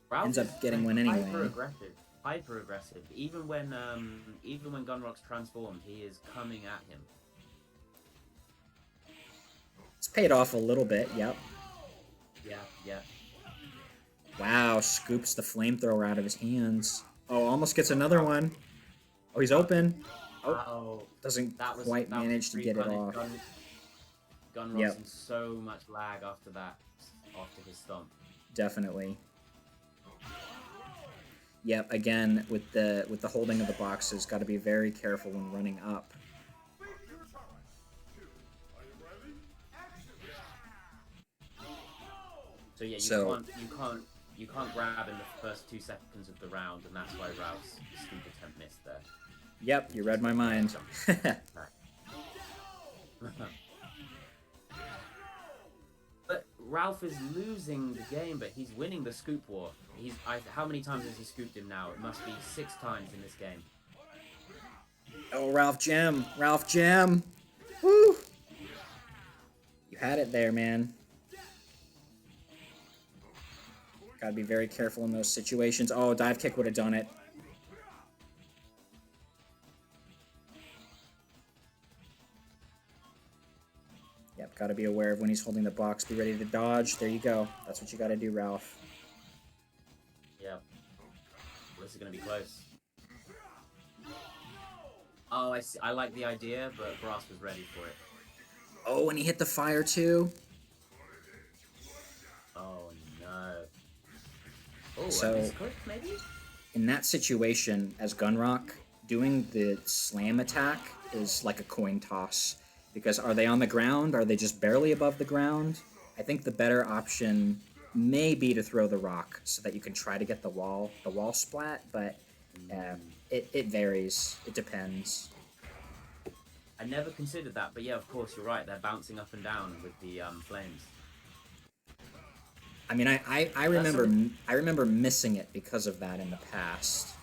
Ralph Ends up getting one anyway. Hyper aggressive. Even when Gunrock's transformed, he is coming at him. It's paid off a little bit, yep. Yeah. Wow, scoops the flamethrower out of his hands. Oh, almost gets another one. Oh, he's open. Oh, doesn't quite manage to get it off. Gunrock's in so much lag after that, after his stomp. Definitely. Yep, again, with the holding of the boxes, got to be very careful when running up. So yeah, you can't grab in the first 2 seconds of the round, and that's why Ralph's scoop attempt missed there. Yep, you read my mind. But Ralph is losing the game, but he's winning the scoop war. How many times has he scooped him now? It must be 6 times in this game. Oh, Ralph Gem! Ralph Gem! Woo! You had it there, man. Gotta be very careful in those situations. Oh, dive kick would have done it. Yep, gotta be aware of when he's holding the box. Be ready to dodge. There you go. That's what you gotta do, Ralph. Yep. This is gonna be close. Oh, I see. I like the idea, but Brass was ready for it. Oh, and he hit the fire too. Oh no. Oh, So, a misclick maybe? in that situation, as Gunrock, doing the slam attack is like a coin toss. Because are they on the ground? Are they just barely above the ground? I think the better option may be to throw the rock so that you can try to get the wall splat, but it varies. It depends. I never considered that, but yeah, of course, you're right. They're bouncing up and down with the flames. I mean, I remember missing it because of that in the past.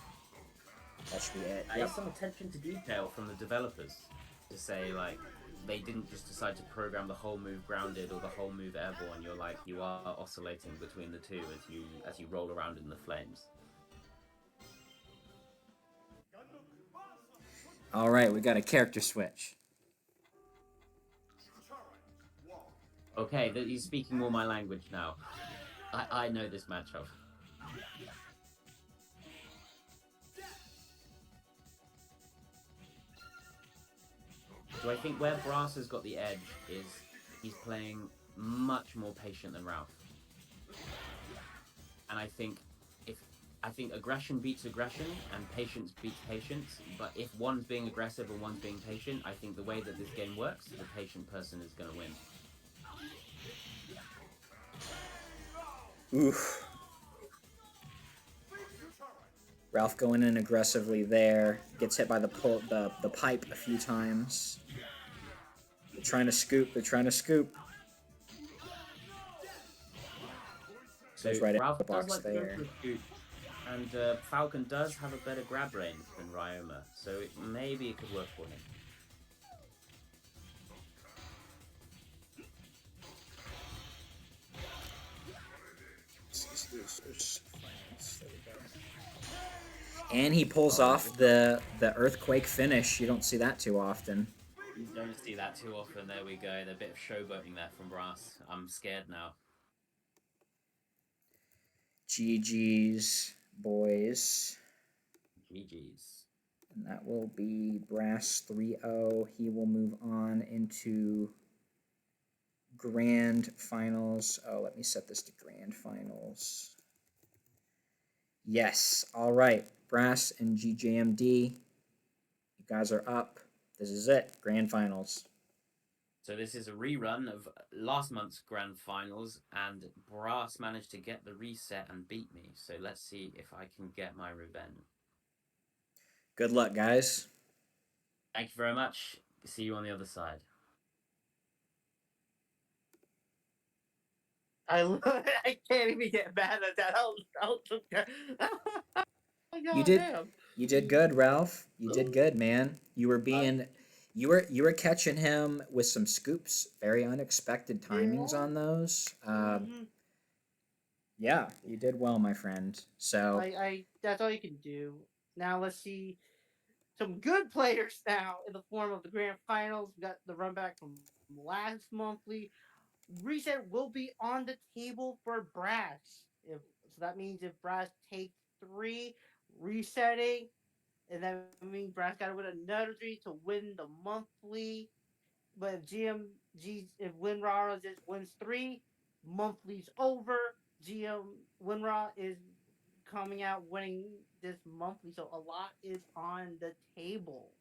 That should be it. There's some attention to detail from the developers to say, like, they didn't just decide to program the whole move grounded or the whole move airborne. You're like, you are oscillating between the two as you roll around in the flames. All right, we got a character switch. Okay, he's speaking more my language now. I know this matchup. So I think where Brass has got the edge is he's playing much more patient than Ralph. And I think aggression beats aggression and patience beats patience, but if one's being aggressive and one's being patient, I think the way that this game works, the patient person is going to win. Oof. Ralph going in aggressively there. Gets hit by the pipe a few times. They're trying to scoop. So Goes right Ralph at the box does like there. And Falcon does have a better grab range than Ryoma, so maybe it could work for him. Losers finals. There we go. And he pulls off the earthquake finish. You don't see that too often. You don't see that too often. There we go. The bit of showboating there from Brass. I'm scared now. GG's, boys. GG's. And that will be Brass 3-0. He will move on into Grand Finals. Oh, let me set this to Grand Finals. Yes. All right. Brass and GJMD. You guys are up. This is it. Grand Finals. So this is a rerun of last month's Grand Finals, and Brass managed to get the reset and beat me. So let's see if I can get my revenge. Good luck, guys. Thank you very much. See you on the other side. I can't even get mad at that. You did good, Ralph. You did good, man. You were being you were catching him with some scoops, very unexpected timings on those. Yeah, you did well, my friend. So I that's all you can do. Now let's see some good players now in the form of the grand finals. We got the run back from last monthly. Reset will be on the table for Brass. So that means if Brass takes 3, resetting, and that means Brass got to win another 3 to win the monthly. But if Winraw just wins 3, monthly's over. Winraw is coming out winning this monthly, so a lot is on the table.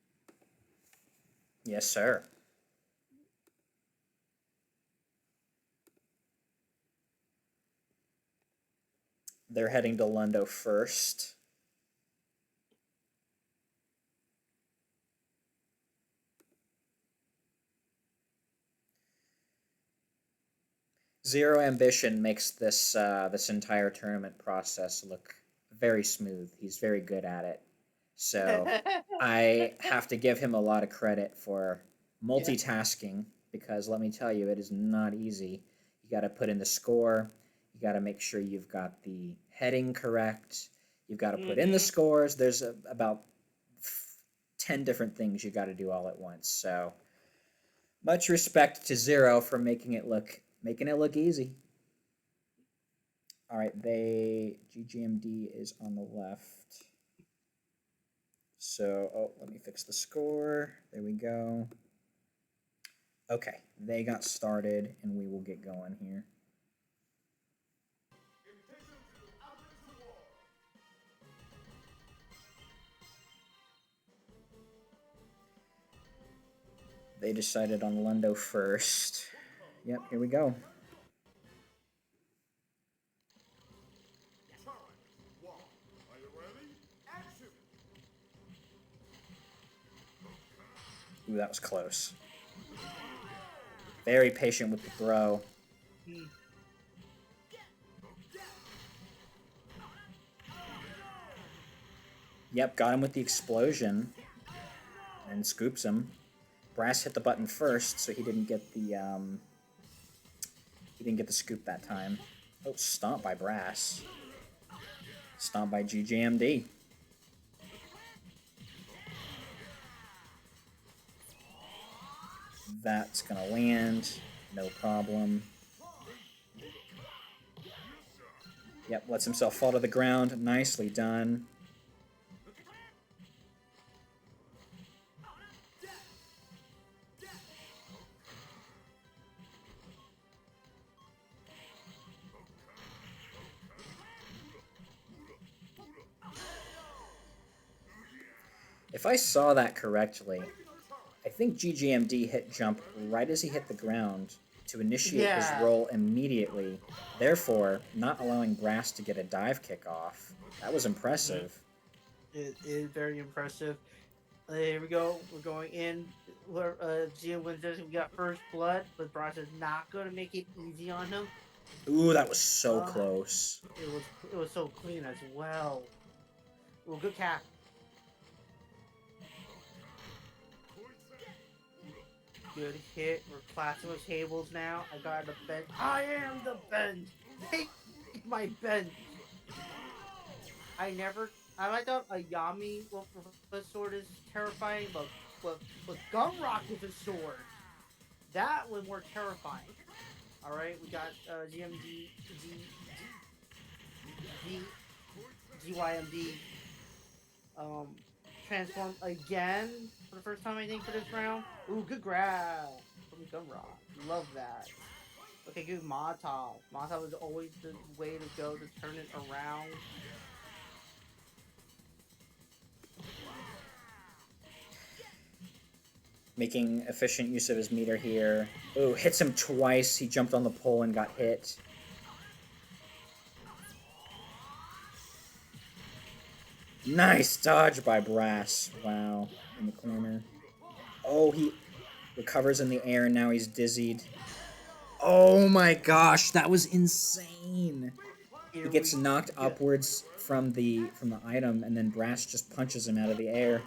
yes, sir. They're heading to Lundo first. Zero Ambition makes this this entire tournament process look very smooth. He's very good at it. So I have to give him a lot of credit for multitasking because let me tell you, it is not easy. You got to put in the score. You got to make sure you've got the heading correct. You've got to put in the scores. There's about 10 different things you got to do all at once. So much respect to Zero for making it look easy. All right, GGMD is on the left. So, let me fix the score. There we go. Okay, they got started, and we will get going here. They decided on Lundo first. Yep, here we go. Ooh, that was close. Very patient with the throw. Yep, got him with the explosion. And scoops him. Brass hit the button first, so he didn't get the scoop that time. Oh, stomp by Brass. Stomp by GJMD. That's gonna land, no problem. Yep, lets himself fall to the ground. Nicely done. If I saw that correctly, I think GGMD hit jump right as he hit the ground to initiate his roll immediately, therefore not allowing Brass to get a dive kick off. That was impressive. It is very impressive. Here we go. We're going in. GM wins this. We got first blood, but Brass is not going to make it easy on him. Ooh, that was so close. It was so clean as well. Well, good cap. Good hit. We're clashing with tables now. I got the bench. I am the bench. Take my bench. I thought a Yami with a sword is terrifying, but Gumrock with a sword, that was more terrifying. All right, we got GMD, GYMD transform again for the first time I think for this round. Ooh, good grab from Gumrock. Love that. Okay, good Molotov. Molotov is always the way to go to turn it around. Making efficient use of his meter here. Ooh, hits him twice. He jumped on the pole and got hit. Nice dodge by Brass. Wow, in the corner. Oh, he recovers in the air and now he's dizzied. Oh my gosh, that was insane. He gets knocked upwards from the item and then Brass just punches him out of the air.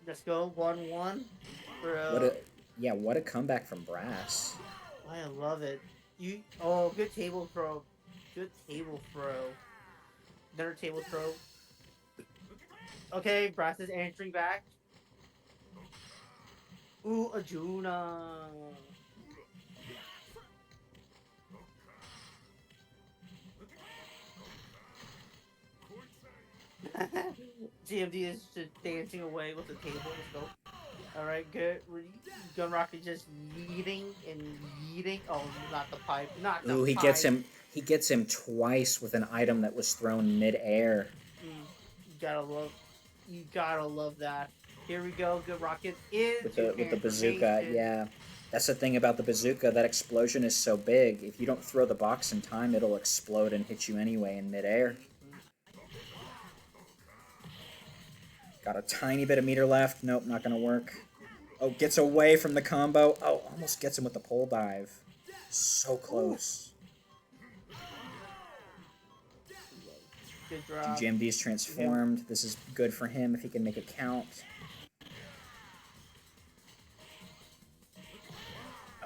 Let's go 1-1. What a comeback from Brass. I love it. Good table throw. Good table throw. Another table throw. Okay, Brass is answering back. Ooh, Arjuna. GMD is just dancing away with the table. Let's go. Alright, good. Gunrock is just yeeting and yeeting. Oh, not the pipe. Not the Ooh, he pipe. gets him twice with an item that was thrown mid-air. You gotta love that. Here we go. Good rocket With the bazooka, yeah. That's the thing about the bazooka. That explosion is so big. If you don't throw the box in time, it'll explode and hit you anyway in midair. Got a tiny bit of meter left. Nope, not gonna work. Oh, gets away from the combo. Oh, almost gets him with the pole dive. So close. Good drop. GJMD is transformed. This is good for him if he can make it count.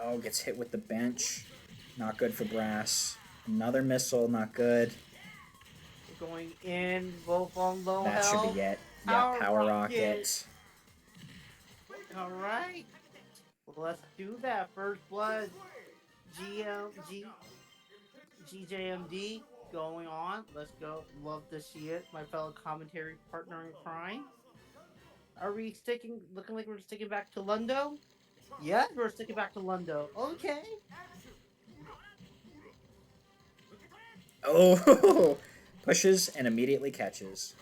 Oh, gets hit with the bench. Not good for Brass. Another missile, not good. Going in, both on low That health. should be it. Yeah, Power Rocket. Alright. Let's do that. First blood. GJMD going on. Let's go. Love to see it. My fellow commentary partner in crime. Are we looking like we're sticking back to Lundo? Yes, we're sticking back to Lundo. Okay. Oh, pushes and immediately catches.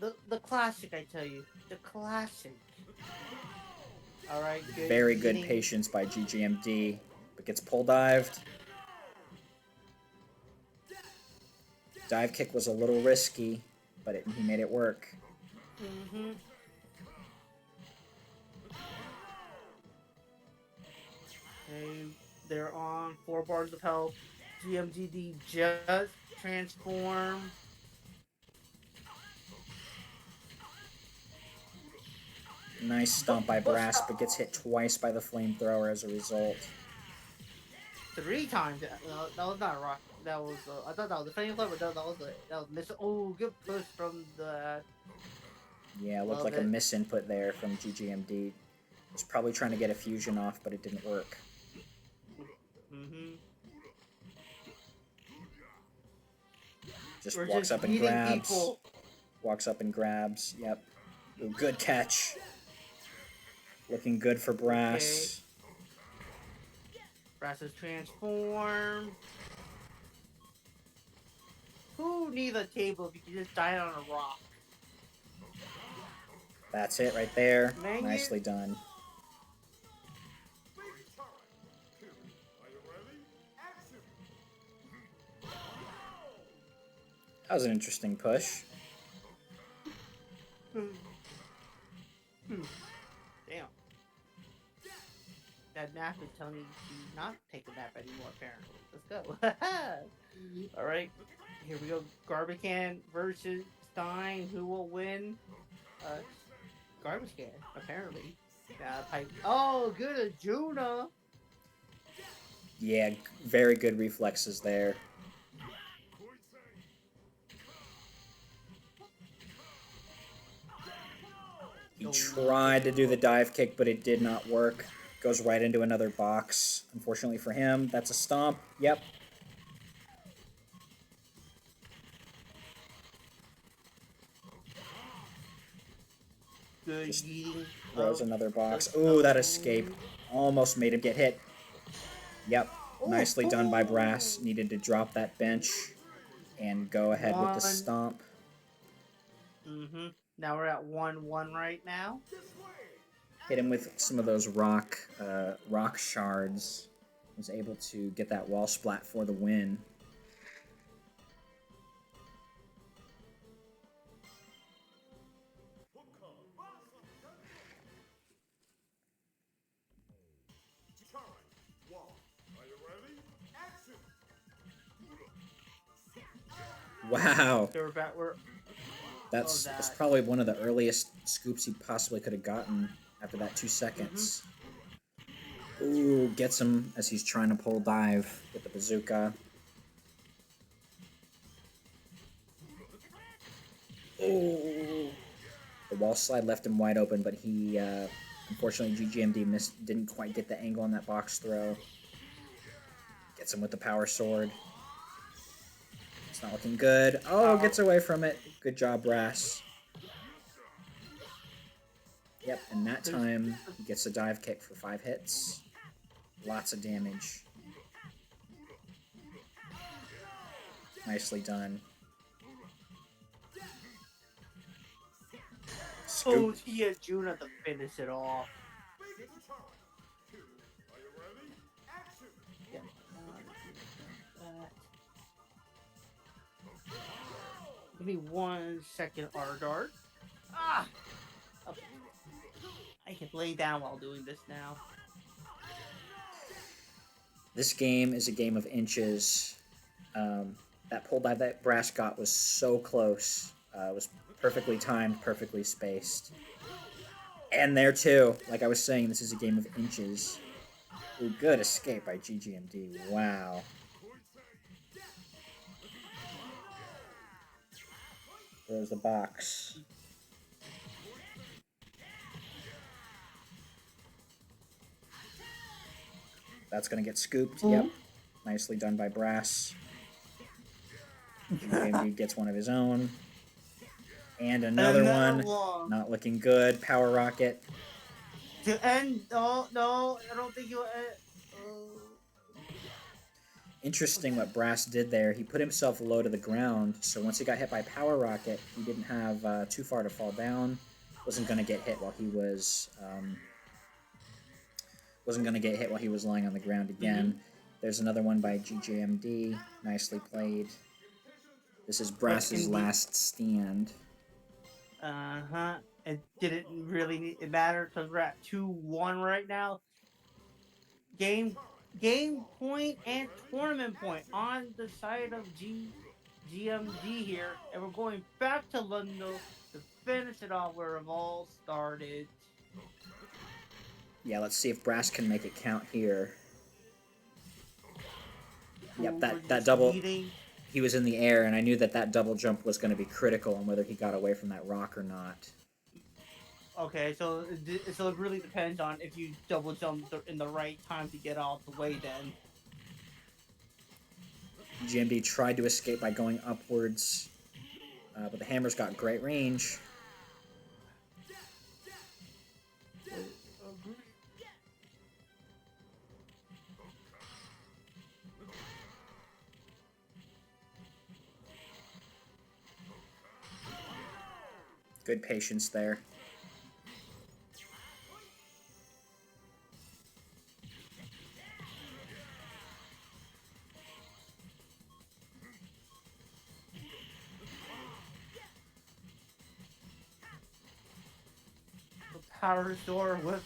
The classic, I tell you. The classic. Alright, good. Very good patience by GGMD, but gets pole dived. Dive kick was a little risky, but he made it work. Mm-hmm. Okay, they're on 4 bars of health. GMGD just transform. Nice stomp by Brass, but gets hit twice by the flamethrower as a result. 3 times. That was not a rock. That was. I thought that was the flamethrower. That was miss. Oh, good push from the. Yeah, it looked like a misinput there from GGMD. Was probably trying to get a fusion off, but it didn't work. Mm-hmm. Just walks up and grabs. People. Walks up and grabs. Yep. Ooh, good catch. Looking good for Brass. Okay. Brass is transformed. Who needs a table if you can just die on a rock? That's it right there. Nicely done. That was an interesting push. Damn. That nap is telling me to not take a nap anymore, apparently. Let's go. Alright. Here we go. Garbage Can versus Stein. Who will win? Garbage Can, apparently. Pipe. Oh, good Arjuna. Yeah, very good reflexes there. He tried to do the dive kick, but it did not work. Goes right into another box. Unfortunately for him, that's a stomp. Yep. Good Just eating. throws another box. the Ooh, that food. escape. Almost made him get hit. Yep. Nicely done by Brass. Needed to drop that bench and go ahead with the stomp. Now we're at 1-1 right now. Hit him with some of those rock shards. Was able to get that wall splat for the win. Wow. That's probably one of the earliest scoops he possibly could have gotten after that 2 seconds. Ooh, gets him as he's trying to pull dive with the bazooka. Ooh. The wall slide left him wide open, but he, unfortunately, GJMD didn't quite get the angle on that box throw. Gets him with the power sword. It's not looking good. Oh, gets away from it. Good job, Brass. Yep, and that time he gets a dive kick for 5 hits. Lots of damage. Nicely done. Oh, he had Juna to finish it off. Give me 1 second, Aregar. Ah! Okay. I can lay down while doing this now. This game is a game of inches. That pull dive that Brass got was so close. It was perfectly timed, perfectly spaced. And there too, like I was saying, this is a game of inches. Ooh, good escape by GJMD. Wow. There's the box. That's gonna get scooped. Yep. Nicely done by Brass. GJMD gets one of his own. And another one. Not looking good. Power Rocket. To end? No, I don't think you'll end. Interesting what Brass did there. He put himself low to the ground, so once he got hit by Power Rocket, he didn't have too far to fall down. Wasn't going to get hit while he was lying on the ground again. There's another one by GJMD. Nicely played. This is Brass's last stand. It didn't really matter because we're at 2-1 right now. Game point and tournament point on the side of GMD here, and we're going back to London to finish it off where it all started. Yeah, let's see if Brass can make it count here. Yep, that double. He was in the air, and I knew that double jump was going to be critical on whether he got away from that rock or not. Okay, so it really depends on if you double jump in the right time to get out the way then. GMD tried to escape by going upwards, but the hammer's got great range. Good patience there. Power Sword with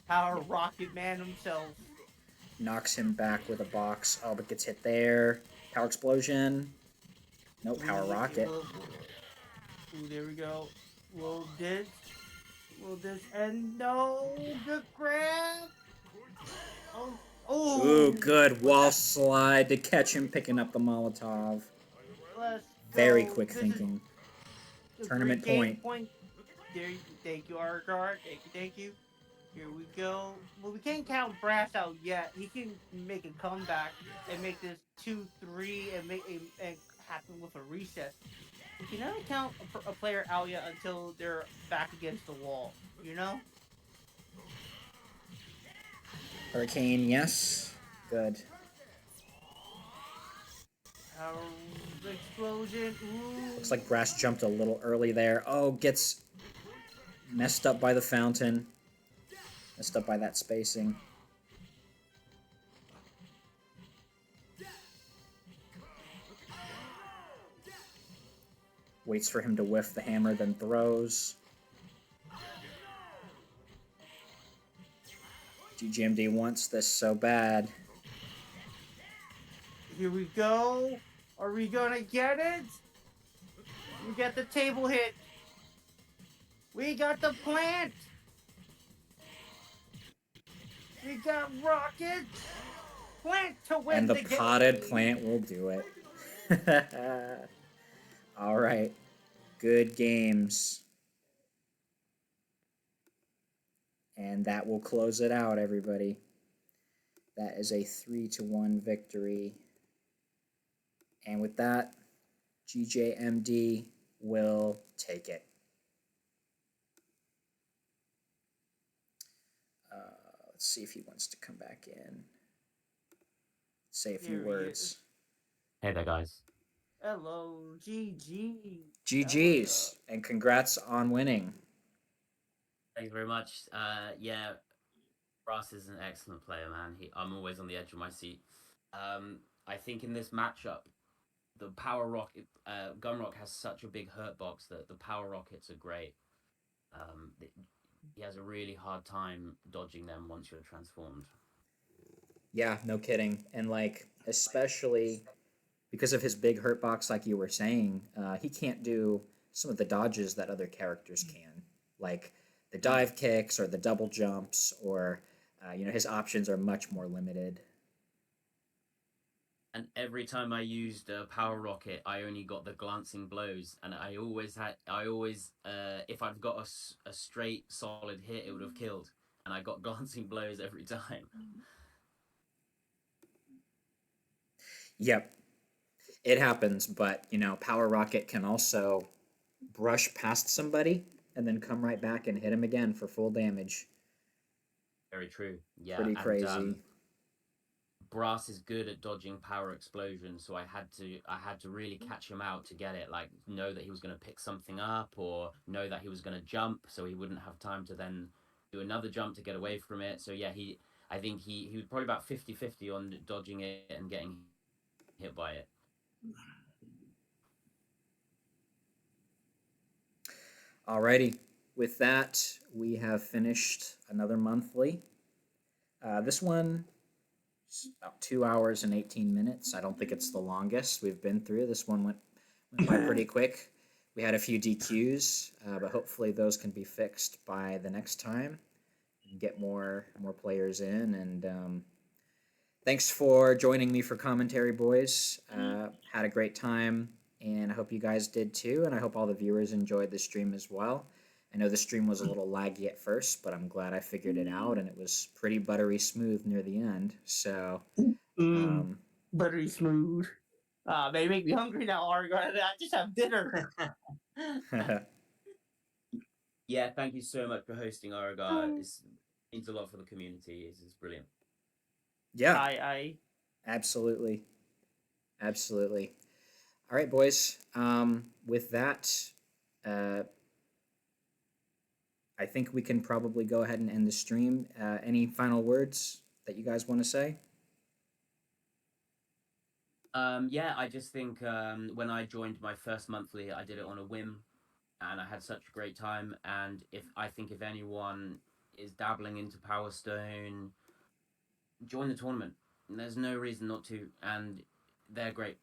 Power Rocket Man himself. Knocks him back with a box. Oh, but gets hit there. Power Explosion. No, Power Rocket. Ooh, there we go. Will this end? No, good grab. Oh. Ooh, good wall slide to catch him picking up the Molotov. Very quick thinking. Tournament point. Thank you, Aregar. Thank you. Here we go. Well, we can't count Brass out yet. He can make a comeback and make this 2-3 and happen with a reset. We can never count a player out yet until they're back against the wall. You know? Hurricane, yes. Good. Power explosion. Ooh. Looks like Brass jumped a little early there. Oh, gets messed up by the fountain. Messed up by that spacing. Waits for him to whiff the hammer, then throws. GJMD wants this so bad. Here we go. Are we gonna get it? We got the table hit. We got the plant. We got rocket. Plant to win And the game. potted plant will do it. All right. Good games. And that will close it out, everybody. That is a 3-1 victory. And with that, GJMD will take it. Let's see if he wants to come back in. Say a few Here he words. is. Hey there, guys. Hello, GG. GG's. And congrats on winning. Thank you very much. Yeah, Brass is an excellent player, man. I'm always on the edge of my seat. I think in this matchup, the Power Rocket, Gunrock has such a big hurt box that the Power Rockets are great. He has a really hard time dodging them once you're transformed. Yeah, no kidding. And like, especially because of his big hurt box, like you were saying, he can't do some of the dodges that other characters can, like the dive kicks or the double jumps, or his options are much more limited. And every time I used a Power Rocket, I only got the glancing blows, and I always, if I've got a straight solid hit, it would have killed, and I got glancing blows every time. Yep, it happens, but Power Rocket can also brush past somebody and then come right back and hit him again for full damage. Very true. Yeah, pretty crazy. Brass is good at dodging power explosion, so I had to really catch him out to get it. Like, know that he was going to pick something up, or know that he was going to jump, so he wouldn't have time to then do another jump to get away from it. So yeah, I think he was probably about 50-50 on dodging it and getting hit by it. Alrighty, with that, we have finished another monthly. This one is about 2 hours and 18 minutes. I don't think it's the longest we've been through. This one went by pretty quick. We had a few DQs, but hopefully those can be fixed by the next time and get more players in. And thanks for joining me for commentary, boys. Had a great time, and I hope you guys did too, and I hope all the viewers enjoyed the stream as well. I know the stream was a little laggy at first, but I'm glad I figured it out, and it was pretty buttery smooth near the end. So, buttery smooth. They make me hungry now, Aregar. I just have dinner. Yeah, thank you so much for hosting, Aregar. It means a lot for the community. It's brilliant. Yeah. I Absolutely. Absolutely. All right, boys. With that, I think we can probably go ahead and end the stream. Any final words that you guys want to say? Yeah, I just think when I joined my first monthly, I did it on a whim, and I had such a great time. And if anyone is dabbling into Power Stone, join the tournament. There's no reason not to, and they're great.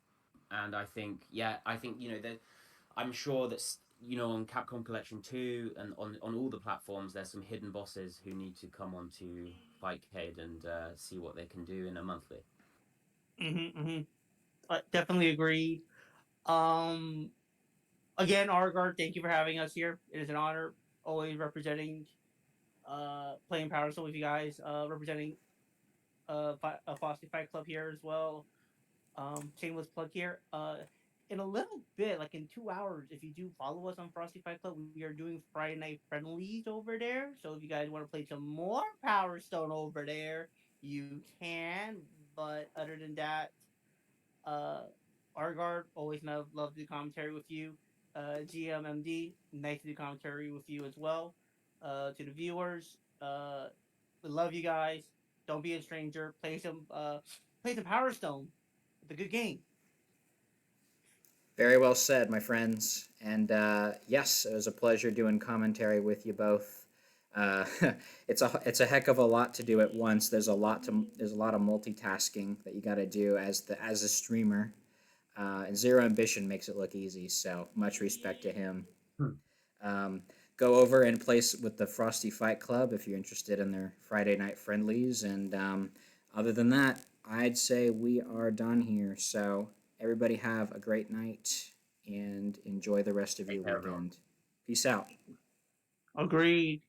And I think I'm sure that on Capcom Collection 2 and on all the platforms, there's some hidden bosses who need to come onto Fightcade and see what they can do in a monthly. definitely agree. Again, Aregar, thank you for having us here. It is an honor. always representing, playing Power Stone with you guys, representing a Frosty Fight Club here as well. Shameless plug here. In a little bit, like in 2 hours, if you do follow us on Frosty Fight Club, we are doing Friday night friendlies over there. So if you guys want to play some more Power Stone over there, you can. But other than that, uh, Aregar, always love to do commentary with you. GMMD, nice to do commentary with you as well. To the viewers, we love you guys. Don't be a stranger. Play some Power Stone. It's a good game. Very well said, my friends. And yes, it was a pleasure doing commentary with you both. Uh, it's a heck of a lot to do at once. There's a lot of multitasking that you got to do as a streamer. And Zero Ambition makes it look easy. So much respect to him. Hmm. Go over and play with the Frosty Fight Club if you're interested in their Friday night friendlies. And other than that, I'd say we are done here. So everybody have a great night and enjoy the rest of your Take care, everyone. weekend. Peace out. Agreed.